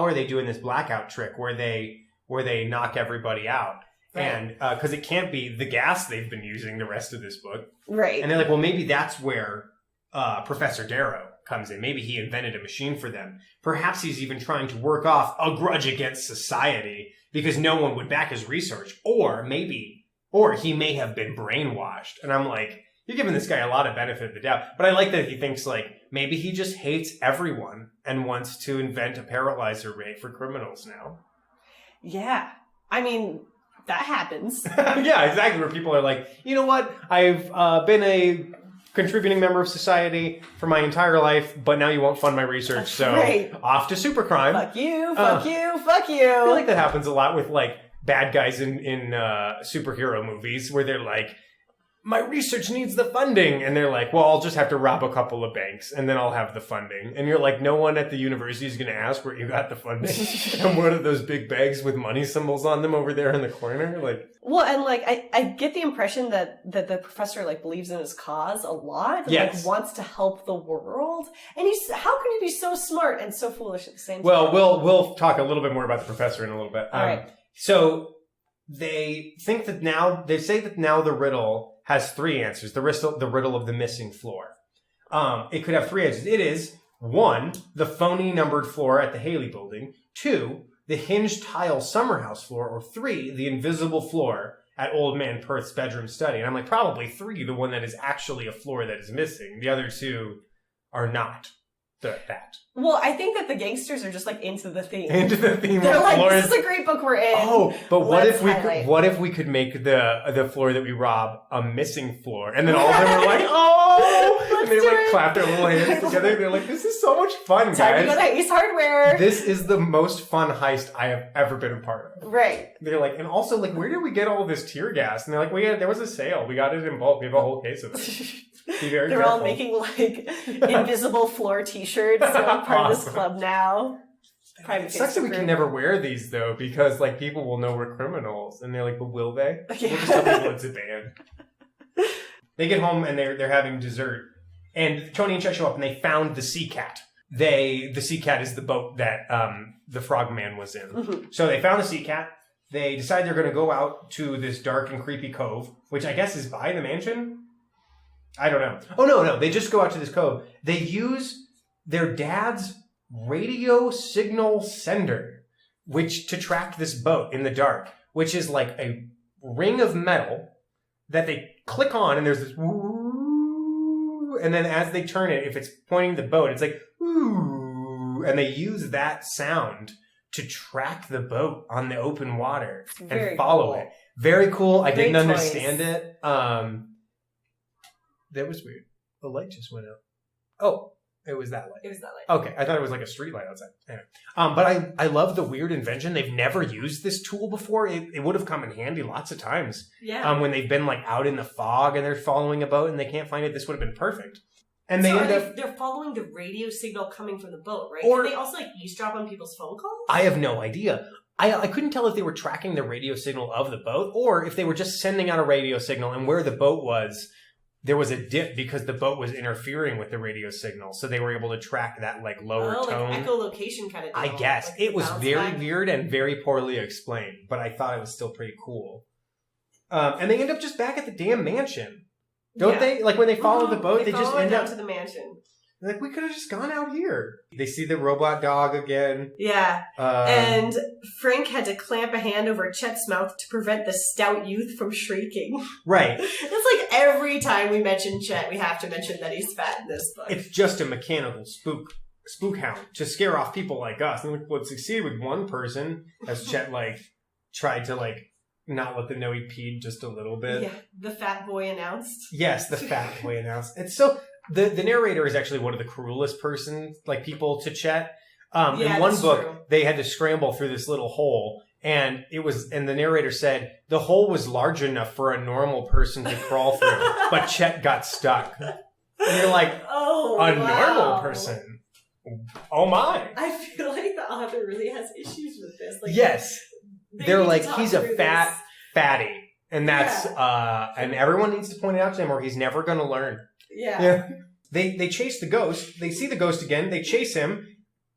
are they doing this blackout trick where they knock everybody out? Right. And because it can't be the gas they've been using the rest of this book. Right. And they're like, well, maybe that's where Professor Darrow comes in. Maybe he invented a machine for them. Perhaps he's even trying to work off a grudge against society because no one would back his research. Or he may have been brainwashed. And I'm like, you're giving this guy a lot of benefit of the doubt. But I like that he thinks maybe he just hates everyone and wants to invent a paralyzer ray for criminals now. Yeah. I mean, that happens. Yeah, exactly. Where people are like, you know what? I've been a contributing member of society for my entire life, but now you won't fund my research, That's so right. off to supercrime. Fuck you, fuck you, fuck you. I feel like that happens a lot with, like, bad guys in superhero movies, where they're like, my research needs the funding. And they're like, well, I'll just have to rob a couple of banks, and then I'll have the funding. And you're like, no one at the university is going to ask where you got the funding. And what are those big bags with money symbols on them over there in the corner? Like, well, and like I get the impression that the professor like believes in his cause a lot, and yes. like wants to help the world. And how can he be so smart and so foolish at the same time? well, we'll talk a little bit more about the professor in a little bit. All right. So they say that now the riddle has three answers. The riddle of the missing floor. It could have three answers. It is 1, the phony numbered floor at the Haley building. 2, the hinged tile summer house floor. Or 3, the invisible floor at Old Man Perth's bedroom study. And I'm like, probably 3, the one that is actually a floor that is missing. The other 2 are not that. Well, I think that the gangsters are just like into the theme. Into the theme They're of like, floors. this is a great book we're in. Oh, but what Let's if we highlight. what if we could make the floor that we rob a missing floor, and then all of them were like, oh, Let's and they do like it. clap their little hands together. They're like, this is so much fun, Time to go to guys. Ace Hardware. This is the most fun heist I have ever been a part of. Right. They're like, and also like, where did we get all this tear gas? And they're like, there was a sale. We got it in bulk. We have a whole case of it. Be very They're careful. all making like invisible floor t-shirts. They're like part of this Awesome. club now. Private It sucks that we Facebook can group. never wear these though, because like people will know we're criminals, and they're like, "But will they?" Yeah. We'll just tell people it's a band. They get home and they're having dessert, and Tony and Chet show up, and they found the sea cat. The sea cat is the boat that the frogman was in. Mm-hmm. So they found the sea cat. They decide they're going to go out to this dark and creepy cove, which I guess is by the mansion. I don't know. Oh no! They just go out to this cove. They use their dad's radio signal sender, which to track this boat in the dark, which is like a ring of metal that they click on, and there's this woo, and then as they turn it, if it's pointing the boat, it's like woo, and they use that sound to track the boat on the open water Very and follow cool. it. Very cool. I Great didn't choice. understand it. That was weird. The light just went out. Oh, it was that light. It was that light. Okay, I thought it was like a street light outside. Anyway. But I love the weird invention. They've never used this tool before. It would have come in handy lots of times. Yeah. When they've been like out in the fog and they're following a boat and they can't find it. This would have been perfect. And they so end up. they're following the radio signal coming from the boat, right? Or- Can they also like eavesdrop on people's phone calls? I have no idea. I couldn't tell if they were tracking the radio signal of the boat or if they were just sending out a radio signal, and where the boat was, there was a dip because the boat was interfering with the radio signal. So they were able to track that like lower tone. Like echolocation kind of deal. I guess. Like It was bounce very back. weird and very poorly explained, but I thought it was still pretty cool. And they end up just back at the damn mansion. Don't Yeah. they? Like when they follow the boat, They they just follow it end down up to the mansion. like, we could have just gone out here. They see the robot dog again. Yeah. Um, And Frank had to clamp a hand over Chet's mouth to prevent the stout youth from shrieking. Right. It's like every time we mention Chet, we have to mention that he's fat in this book. It's just a mechanical spook hound to scare off people like us. And like, well, it succeeded with one person as Chet like tried to like not let them know he peed just a little bit. Yeah, the fat boy announced. Yes, the fat boy announced. It's so the narrator is actually one of the cruelest people to Chet. Yeah, in one that's book, true. they had to scramble through this little hole, and the narrator said the hole was large enough for a normal person to crawl through, but Chet got stuck. And you're like, Oh, a wow. normal person. Oh my. I feel like the author really has issues with this. Like, Yes. they They're need to like, talk he's a through fat fatty. And that's, Yeah. and everyone needs to point it out to him or he's never going to learn. this. Yeah. Yeah. They chase the ghost. They see the ghost again. They chase him.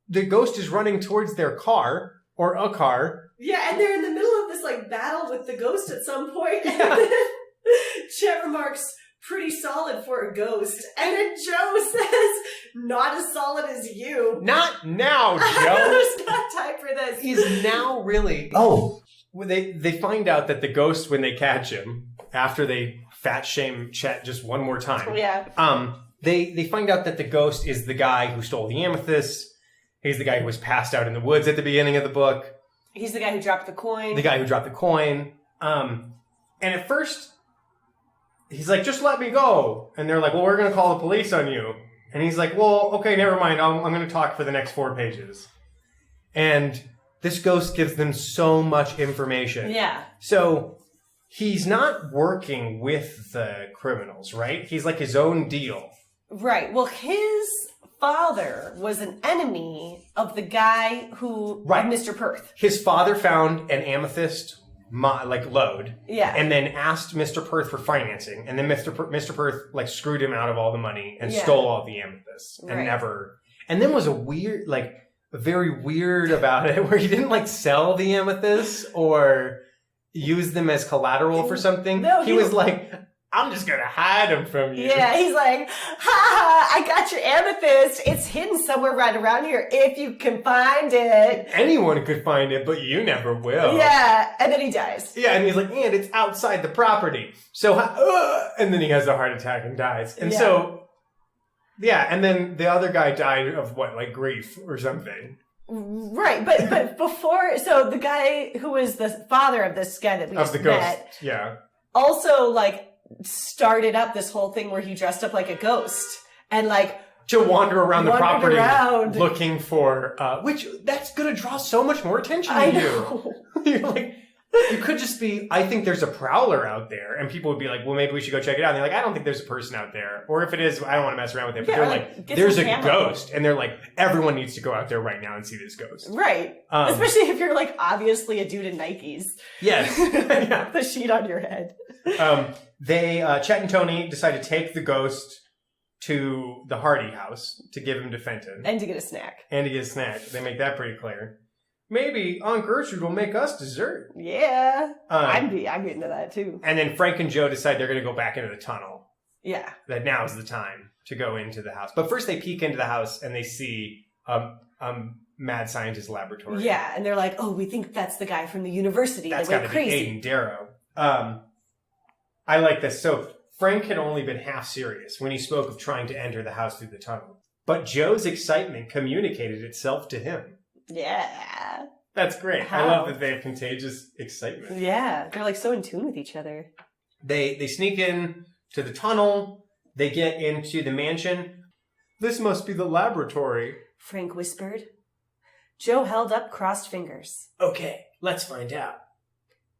The ghost is running towards their car or a car. Yeah, and they're in the middle of this like battle with the ghost at some point. Yeah. And then Chet remarks, pretty solid for a ghost. And then Joe says, not as solid as you. Not now, Joe. There's not time for this. He's now really. Oh. When they find out that the ghost, when they catch him, after they fat shame Chet just one more time. Yeah. They find out that the ghost is the guy who stole the amethyst. He's the guy who was passed out in the woods at the beginning of the book. He's the guy who dropped the coin. The guy who dropped the coin. And at first, he's like, just let me go. And they're like, well, we're going to call the police on you. And he's like, well, okay, never mind. I'm going to talk for the next 4 pages. And this ghost gives them so much information. Yeah. So he's not working with the criminals, right? He's like his own deal. Right. Well, his father was an enemy of the guy who, Right. Mr. Perth. His father found an amethyst load. Yeah. And then asked Mr. Perth for financing. And then Mr. Perth like screwed him out of all the money and Yeah. stole all the amethysts. And Right. never... And then was very weird about it where he didn't like sell the amethysts or use them as collateral for something. No, he was like, I'm just going to hide them from you. Yeah, he's like, ha, I got your amethyst. It's hidden somewhere right around here if you can find it. Anyone could find it, but you never will. Yeah, and then he dies. Yeah, and he's like, and it's outside the property. So, and then he has a heart attack and dies. And and then the other guy died of what, like grief or something. Right, but before, so the guy who was the father of this guy that we just met, yeah, also like started up this whole thing where he dressed up like a ghost and like to wander around the property around. looking for, which that's gonna draw so much more attention to I you. know. You're like, you could just be, I think there's a prowler out there, and people would be like, well, maybe we should go check it out. And they're like, I don't think there's a person out there. Or if it is, I don't want to mess around with it. But Yeah, they're like, like, get there's a some camo. ghost. And they're like, everyone needs to go out there right now and see this ghost. Right. Especially if you're like obviously a dude in Nikes. Yes. Yeah. The sheet on your head. Chet and Tony decide to take the ghost to the Hardy house to give him to Fenton. And to get a snack. And to get a snack. They make that pretty clear. Maybe Aunt Gertrude will make us dessert. Yeah. I'm getting to that too. And then Frank and Joe decide they're going to go back into the tunnel. Yeah. That now's the time to go into the house. But first they peek into the house and they see mad scientist laboratory. Yeah, and they're like, oh, we think that's the guy from the university That's that got went to be crazy. Aiden Darrow. I like this. So Frank had only been half serious when he spoke of trying to enter the house through the tunnel. But Joe's excitement communicated itself to him. Yeah. That's great. How? I love that they have contagious excitement. Yeah. They're like so in tune with each other. They sneak in to the tunnel. They get into the mansion. This must be the laboratory. Frank whispered. Joe held up crossed fingers. Okay, let's find out.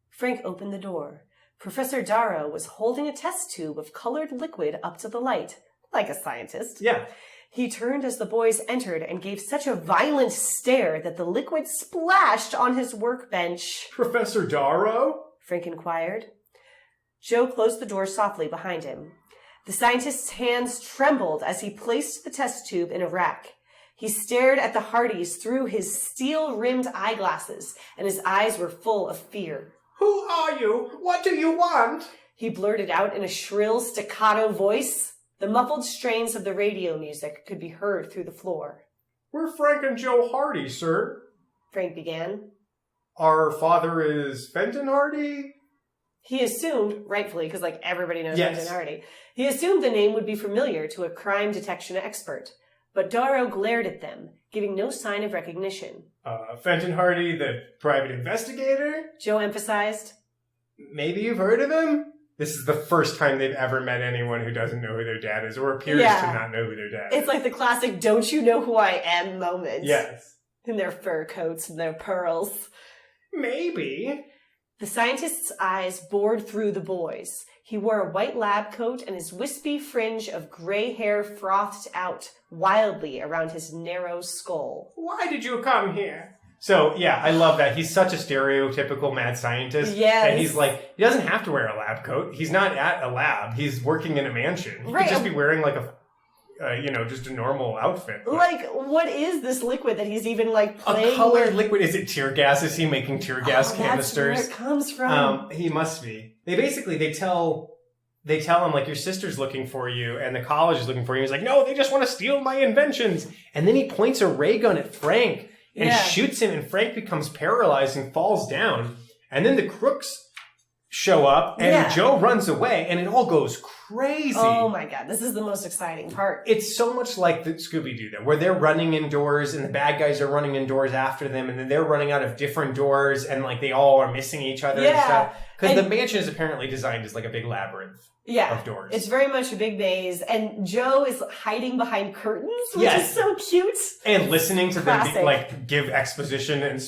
Frank opened the door. Professor Darrow was holding a test tube of colored liquid up to the light, like a scientist. Yeah. He turned as the boys entered and gave such a violent stare that the liquid splashed on his workbench. Professor Darrow? Frank inquired. Joe closed the door softly behind him. The scientist's hands trembled as he placed the test tube in a rack. He stared at the Hardys through his steel-rimmed eyeglasses, and his eyes were full of fear. Who are you? What do you want? He blurted out in a shrill, staccato voice. The muffled strains of the radio music could be heard through the floor. We're Frank and Joe Hardy, sir. Frank began. Our father is Fenton Hardy? He assumed, rightfully, because like everybody knows Yes. Fenton Hardy, he assumed the name would be familiar to a crime detection expert. But Darrow glared at them, giving no sign of recognition. Fenton Hardy, the private investigator? Joe emphasized. Maybe you've heard of him? This is the first time they've ever met anyone who doesn't know who their dad is or appears to not know who their dad is. It's like the classic don't you know who I am moment. Yes. In their fur coats and their pearls. Maybe. The scientist's eyes bored through the boys. He wore a white lab coat and his wispy fringe of gray hair frothed out wildly around his narrow skull. Why did you come here? So, yeah, I love that. He's such a stereotypical mad scientist. Yes. And he's like, he doesn't have to wear a lab coat. He's not at a lab. He's working in a mansion. He Right. could just be wearing like a, just a normal outfit. But Like, what is this liquid that he's even like playing a colored with? liquid. Is it tear gas? Is he making tear gas canisters? That's where it comes from. He must be. They tell him like your sister's looking for you and the college is looking for you. He's like, no, they just want to steal my inventions. And then he points a ray gun at Frank and shoots him, and Frank becomes paralyzed and falls down. And then the crooks show up, and Yeah. Joe runs away, and it all goes crazy. Oh my god, this is the most exciting part. It's so much like the Scooby-Doo, though, where they're running indoors, and the bad guys are running indoors after them, and then they're running out of different doors, and like they all are missing each other and stuff. Because the mansion is apparently designed as like a big labyrinth of doors. It's very much a big maze, and Joe is hiding behind curtains, which Yes. is so cute. And listening to them Classic. like give exposition and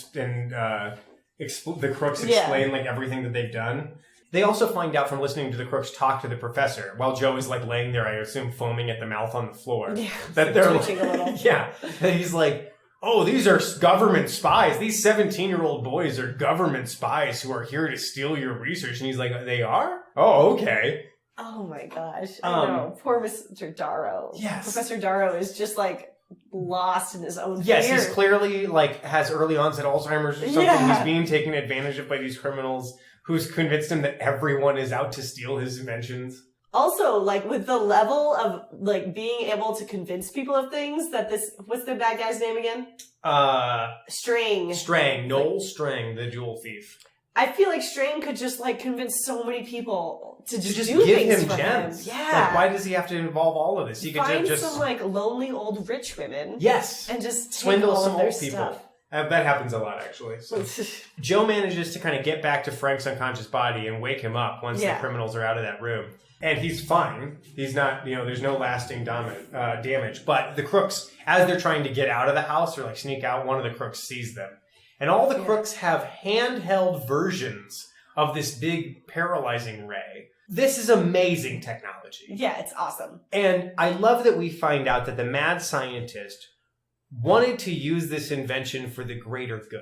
the crooks explain like everything that they've done. They also find out from listening to the crooks talk to the professor while Joe is like laying there, I assume, foaming at the mouth on the floor. Yeah, that they're twitching a little. Yeah, that he's like, oh, these are government spies. These 17-year-old boys are government spies who are here to steal your research. And he's like, they are? Oh, okay. Oh my gosh. I know. Poor Mr. Darrow. Yes. Professor Darrow is just like lost in his own Yes, fear. he's clearly like has early onset Alzheimer's or something. Yeah. He's being taken advantage of by these criminals who's convinced him that everyone is out to steal his inventions. Also, like, with the level of, like, being able to convince people of things that this... What's the bad guy's name again? Strang. Noel Strang, the jewel thief. I feel like Strang could just, like, convince so many people to just give do things him for gems. him. Yeah. Like, why does he have to involve all of this? He could Find just some, like, lonely old rich women. Yes. And just take swindle all some of their old people. stuff. That happens a lot, actually. So. Joe manages to kind of get back to Frank's unconscious body and wake him up once the criminals are out of that room. And he's fine. He's not, there's no lasting damage. But the crooks, as they're trying to get out of the house or like sneak out, one of the crooks sees them. And all the crooks have handheld versions of this big paralyzing ray. This is amazing technology. Yeah, it's awesome. And I love that we find out that the mad scientist wanted to use this invention for the greater good.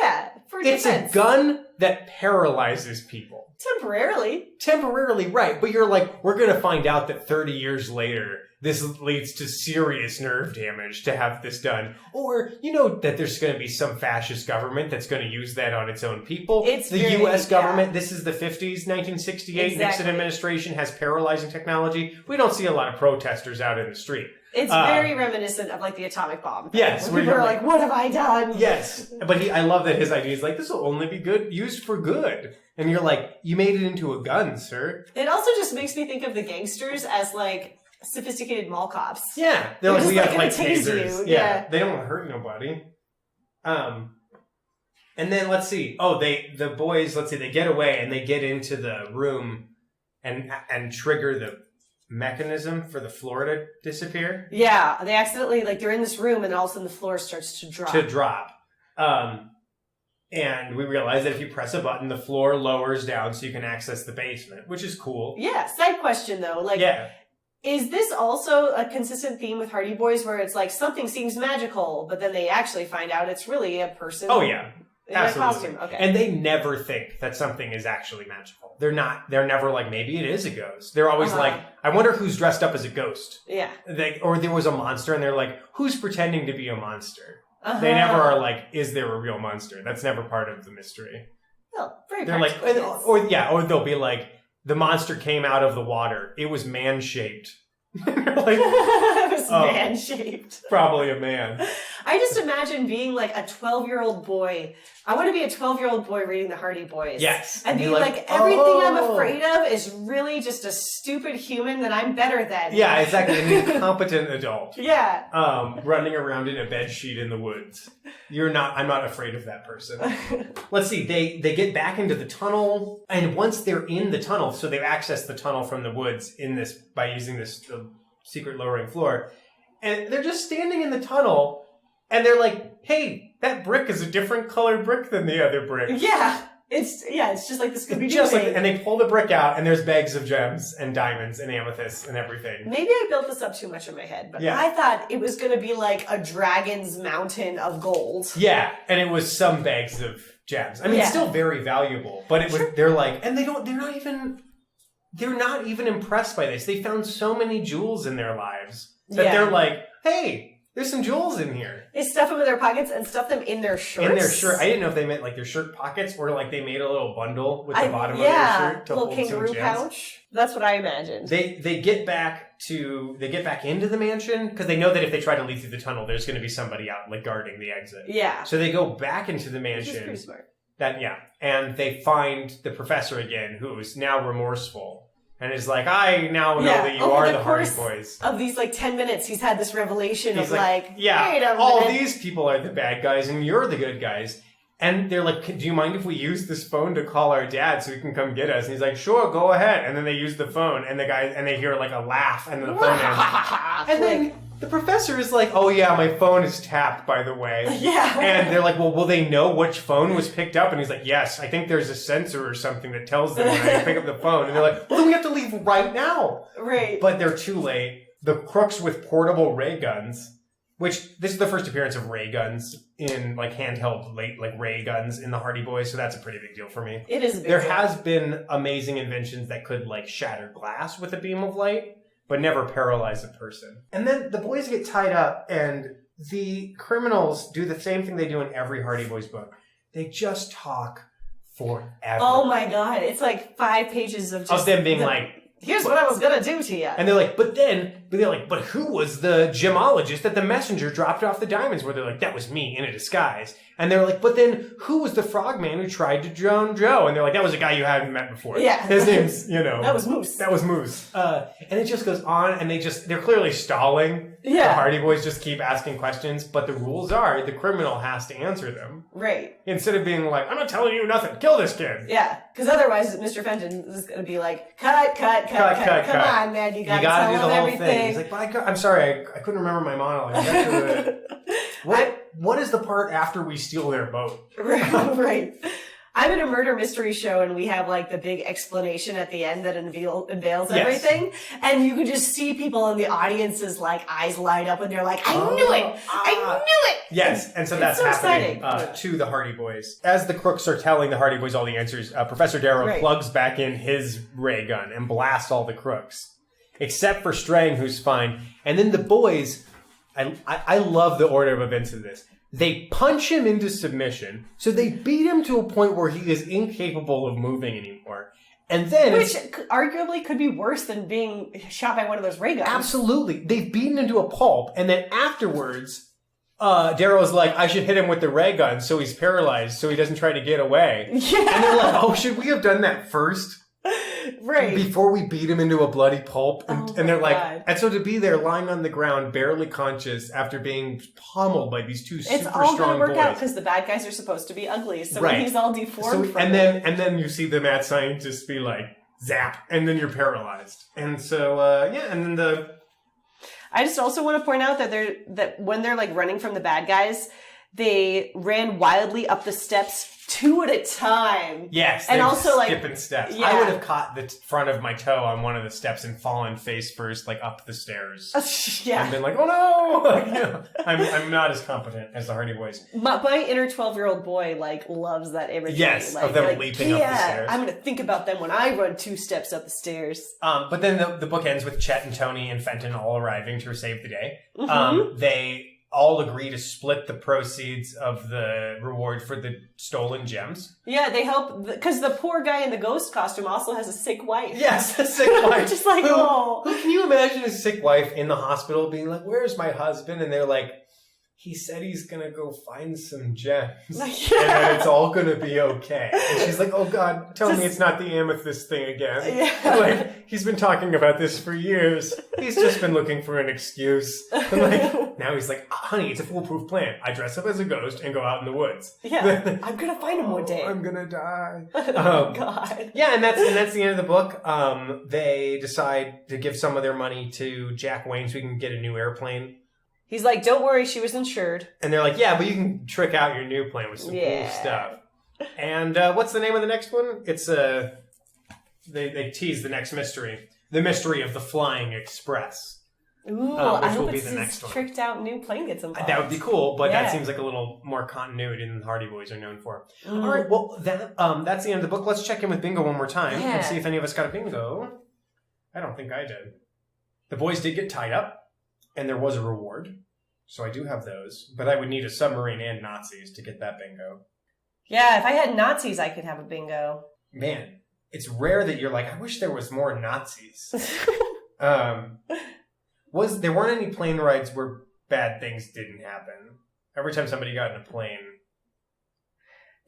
Yeah, for It's defense. a gun that paralyzes people. Temporarily, right. But you're like, we're going to find out that 30 years later, this leads to serious nerve damage to have this done. Or, that there's going to be some fascist government that's going to use that on its own people. It's the very, U.S. government, this is the 50s, 1968, Nixon administration has paralyzing technology. We don't see a lot of protesters out in the street. It's very reminiscent of, like, the atomic bomb. Yes. Where people are like, what have I done? Yes. But I love that his idea is like, this will only be used for good. And you're like, you made it into a gun, sir. It also just makes me think of the gangsters as, like, sophisticated mall cops. Yeah. They're like, we have, like, tase tasers. you. Yeah. They don't want to hurt nobody. And then, let's see. Oh, the boys, they get away and they get into the room and trigger the mechanism for the floor to disappear. Yeah, they accidentally, like, they're in this room and all of a sudden the floor starts to drop. And we realize that if you press a button, the floor lowers down so you can access the basement, which is cool. Yeah, side question though, like, is this also a consistent theme with Hardy Boys where it's like something seems magical, but then they actually find out it's really a person? Oh yeah. In Absolutely. a costume. Okay. And they never think that something is actually magical. They're never like, maybe it is a ghost. They're always like, I wonder who's dressed up as a ghost. Yeah. Or there was a monster and they're like, who's pretending to be a monster? They never are like, is there a real monster? That's never part of the mystery. Well, very They're like, or they'll be like, the monster came out of the water. It was man-shaped. Like, it was man-shaped. Probably a man. I just imagine being like a 12-year-old boy. I want to be a 12-year-old boy reading the Hardy Boys. Yes. And being like, everything I'm afraid of is really just a stupid human that I'm better than. Yeah, exactly. An incompetent adult. Yeah. Running around in a bedsheet in the woods. I'm not afraid of that person. Let's see. They get back into the tunnel, and once they're in the tunnel, so they've accessed the tunnel from the woods by using the secret lowering floor, and they're just standing in the tunnel, and they're like, hey, that brick is a different color brick than the other brick. Yeah. It's just like the Scooby-Doo thing. And they pull the brick out, and there's bags of gems and diamonds and amethysts and everything. Maybe I built this up too much in my head, but I thought it was going to be like a dragon's mountain of gold. Yeah, and it was some bags of gems. I mean, it's still very valuable, but it was. They're like, and they're not even impressed by this. They found so many jewels in their lives that they're like, hey, there's some jewels in here. They stuff them in their pockets and stuff them in their shirts. In their shirt. I didn't know if they meant like their shirt pockets or like they made a little bundle with the bottom of their shirt to hold some gems. Kangaroo pouch. That's what I imagined. They get back into the mansion because they know that if they try to leave through the tunnel, there's going to be somebody out like guarding the exit. Yeah. So they go back into the mansion. Which is pretty smart. And they find the professor again, who's now remorseful. And is like, I now know that you are the Hardy Boys. Of these 10 minutes, he's had this revelation he's of wait a minute. all these people are the bad guys and you're the good guys. And they're like, do you mind if we use this phone to call our dad so he can come get us? And he's like, sure, go ahead. And then they use the phone and they hear a laugh and then the phone ends. And then the professor is like, oh yeah, my phone is tapped, by the way. Yeah. And they're like, well, will they know which phone was picked up? And he's like, yes, I think there's a sensor or something that tells them when I pick up the phone. And they're like, well, then we have to leave right now. Right. But they're too late. The crooks with portable ray guns, which this is the first appearance of ray guns in handheld ray guns in the Hardy Boys, so that's a pretty big deal for me. It is a big deal. There has been amazing inventions that could shatter glass with a beam of light, but never paralyze a person. And then the boys get tied up, and the criminals do the same thing they do in every Hardy Boys book. They just talk forever. Oh my god, it's 5 pages of just... Of them being here's what I was gonna do to you. And they're like, but who was the gemologist that the messenger dropped off the diamonds? Where they're like, that was me in a disguise. And they're like, but then who was the frogman who tried to drown Joe? And they're like, that was a guy you hadn't met before. Yeah. His name's, That was Moose. That was Moose. And it just goes on, and they're clearly stalling. Yeah. The Hardy Boys just keep asking questions, but the rules are the criminal has to answer them. Right. Instead of being like, I'm not telling you nothing, kill this kid. Yeah, because otherwise Mr. Fenton is going to be like, cut. Come on, man, you gotta tell do him the whole everything. thing. He's like, but I'm sorry, I couldn't remember my monologue. I got to what is the part after we steal their boat? Right. I'm in a murder mystery show, and we have the big explanation at the end that unveils everything. And you can just see people in the audience's eyes light up, and they're like, I knew it! I knew it! Yes, and so that's so happening to the Hardy Boys. As the crooks are telling the Hardy Boys all the answers, Professor Darrow plugs back in his ray gun and blasts all the crooks. Except for Strang, who's fine. And then the boys, I love the order of events of this. They punch him into submission, so they beat him to a point where he is incapable of moving anymore. And then which arguably could be worse than being shot by one of those ray guns. Absolutely. They've beaten him to a pulp, and then afterwards, Darrow's like, I should hit him with the ray gun so he's paralyzed, so he doesn't try to get away. Yeah. And they're like, oh, should we have done that first? Right. Before we beat him into a bloody pulp. And they're like, God. and so to be there lying on the ground, barely conscious after being pummeled by these two super it's all strong gonna work boys. out because the bad guys are supposed to be ugly. So when he's all deformed from and then you see the mad scientist be like, zap, and then you're paralyzed. And so, and then I just also want to point out that when they're running from the bad guys, they ran wildly up the steps 2 at a time. Yes, and also skipping steps. Yeah. I would have caught the front of my toe on one of the steps and fallen face first, up the stairs. Yeah, and been like, oh no! I'm not as competent as the Hardy Boys. My inner 12-year-old boy loves that imagery. Yes, of them leaping up the stairs. I'm gonna think about them when I run 2 steps up the stairs. But then the book ends with Chet and Tony and Fenton all arriving to save the day. Mm-hmm. They all agree to split the proceeds of the reward for the stolen gems. Yeah, they help, because the poor guy in the ghost costume also has a sick wife. Yes, a sick wife. Just oh. Who can you imagine a sick wife in the hospital being like, where's my husband? And they're like, he said he's going to go find some gems. Yeah. And then it's all going to be okay. And she's like, oh God, tell me it's not the amethyst thing again. Yeah. He's been talking about this for years. He's just been looking for an excuse. And now he's like, honey, it's a foolproof plan. I dress up as a ghost and go out in the woods. Yeah, I'm going to find him one day. I'm going to die. Oh God. Yeah, and that's the end of the book. They decide to give some of their money to Jack Wayne so he can get a new airplane. He's like, don't worry, she was insured. And they're like, yeah, but you can trick out your new plane with some cool stuff. And what's the name of the next one? It's they tease the next mystery. The Mystery of the Flying Express. Ooh, which I will hope be it's the next one. tricked out new plane gets involved. That would be cool, but Yeah. that seems like a little more continuity than the Hardy Boys are known for. Mm. All right, well, that's the end of the book. Let's check in with Bingo one more time Yeah. and see if any of us got a bingo. I don't think I did. The boys did get tied up, and there was a reward. So I do have those, but I would need a submarine and Nazis to get that bingo. Yeah, if I had Nazis, I could have a bingo. Man, it's rare that you're like, I wish there was more Nazis. There weren't any plane rides where bad things didn't happen. Every time somebody got in a plane.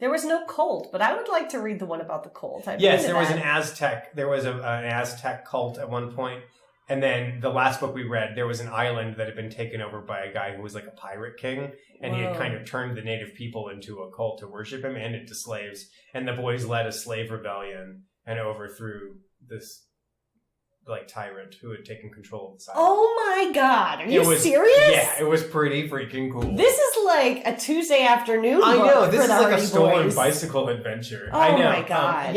There was no cult, but I would like to read the one about the cult. Yes, there was an Aztec. There was an Aztec cult at one point. And then the last book we read, there was an island that had been taken over by a guy who was like a pirate king. And he had kind of turned the native people into a cult to worship him and into slaves. And the boys led a slave rebellion and overthrew this like tyrant who had taken control of the island. Oh my God. Are you serious? Yeah, it was pretty freaking cool. This is like a Tuesday afternoon book. I know, this is like Hardy a stolen Boys. Bicycle adventure. Oh I know. my God.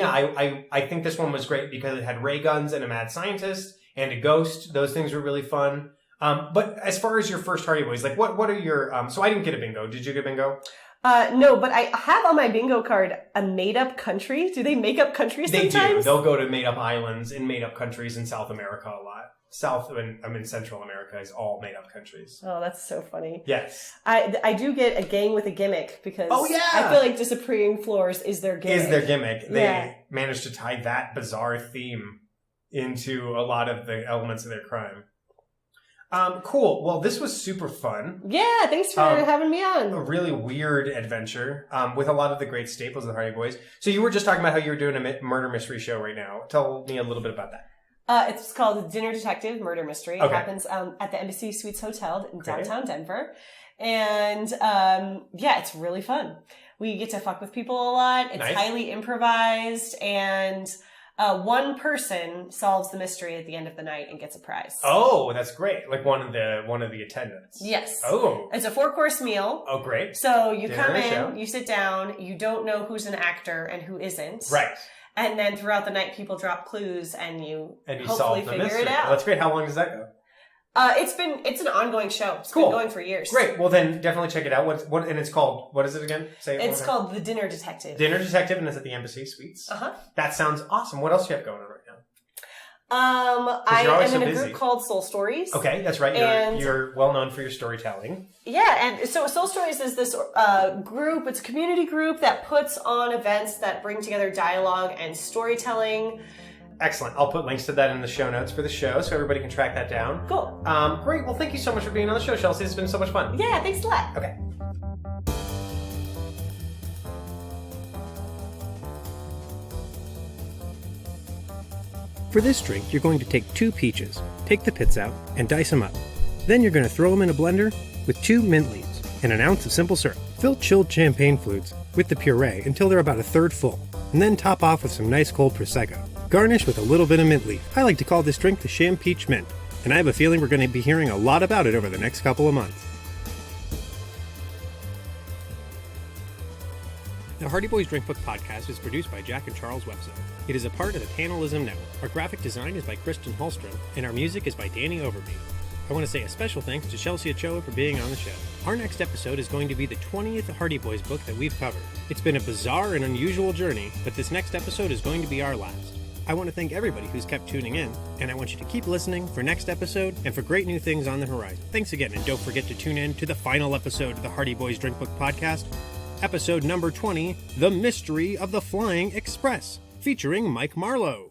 I think this one was great because it had ray guns and a mad scientist and a ghost. Those things were really fun. But as far as your first Hardy Boys, like what are your, so I didn't get a bingo. Did you get a bingo? No, but I have on my bingo card a made-up country. Do they make up countries sometimes? They do. They'll go to made-up islands in made-up countries in South America a lot. Central America is all made-up countries. Oh, that's so funny. Yes. I do get a gang with a gimmick because I feel like Disappearing Floors is their gimmick. They managed to tie that bizarre theme into a lot of the elements of their crime. Cool. Well, this was super fun. Yeah, thanks for having me on. A really weird adventure with a lot of the great staples of the Hardy Boys. So you were just talking about how you were doing a murder mystery show right now. Tell me a little bit about that. It's called Dinner Detective Murder Mystery. It happens at the Embassy Suites Hotel in downtown Denver. And it's really fun. We get to fuck with people a lot. It's highly improvised, and one person solves the mystery at the end of the night and gets a prize. Oh, that's great. Like one of the attendants. Yes. Oh. It's a 4-course meal. Oh, great. So you come in, you sit down, you don't know who's an actor and who isn't. Right. And then throughout the night, people drop clues and you hopefully solve the figure mystery. it out. Well, that's great. How long does that go? It's an ongoing show. It's been going for years. Great. Well, then definitely check it out. What and it's called? What is it again? Say it. It's called The Dinner Detective. Dinner Detective, and it's at the Embassy Suites. That sounds awesome. What else do you have going on right now? I am in a group called Soul Stories. Okay, that's right. You're well known for your storytelling. Yeah, and so Soul Stories is this group. It's a community group that puts on events that bring together dialogue and storytelling. Excellent. I'll put links to that in the show notes for the show so everybody can track that down. Cool. Great. Well, thank you so much for being on the show, Shelsea. It's been so much fun. Yeah, thanks a lot. Okay. For this drink, you're going to take 2 peaches, take the pits out, and dice them up. Then you're going to throw them in a blender with 2 mint leaves and an ounce of simple syrup. Fill chilled champagne flutes with the puree until they're about a third full, and then top off with some nice cold Prosecco. Garnish with a little bit of mint leaf. I like to call this drink the Champeach Mint, and I have a feeling we're going to be hearing a lot about it over the next couple of months. The Hardy Boys Drink Book podcast is produced by Jack and Charles Webster. It is a part of the Panelism Network. Our graphic design is by Kristen Holstrom, and our music is by Danny Overby. I want to say a special thanks to Shelsea Ochoa for being on the show. Our next episode is going to be the 20th Hardy Boys book that we've covered. It's been a bizarre and unusual journey, but this next episode is going to be our last. I want to thank everybody who's kept tuning in, and I want you to keep listening for next episode and for great new things on the horizon. Thanks again, and don't forget to tune in to the final episode of the Hardy Boys Drink Book podcast, episode number 20, The Mystery of the Flying Express, featuring Mike Marlowe.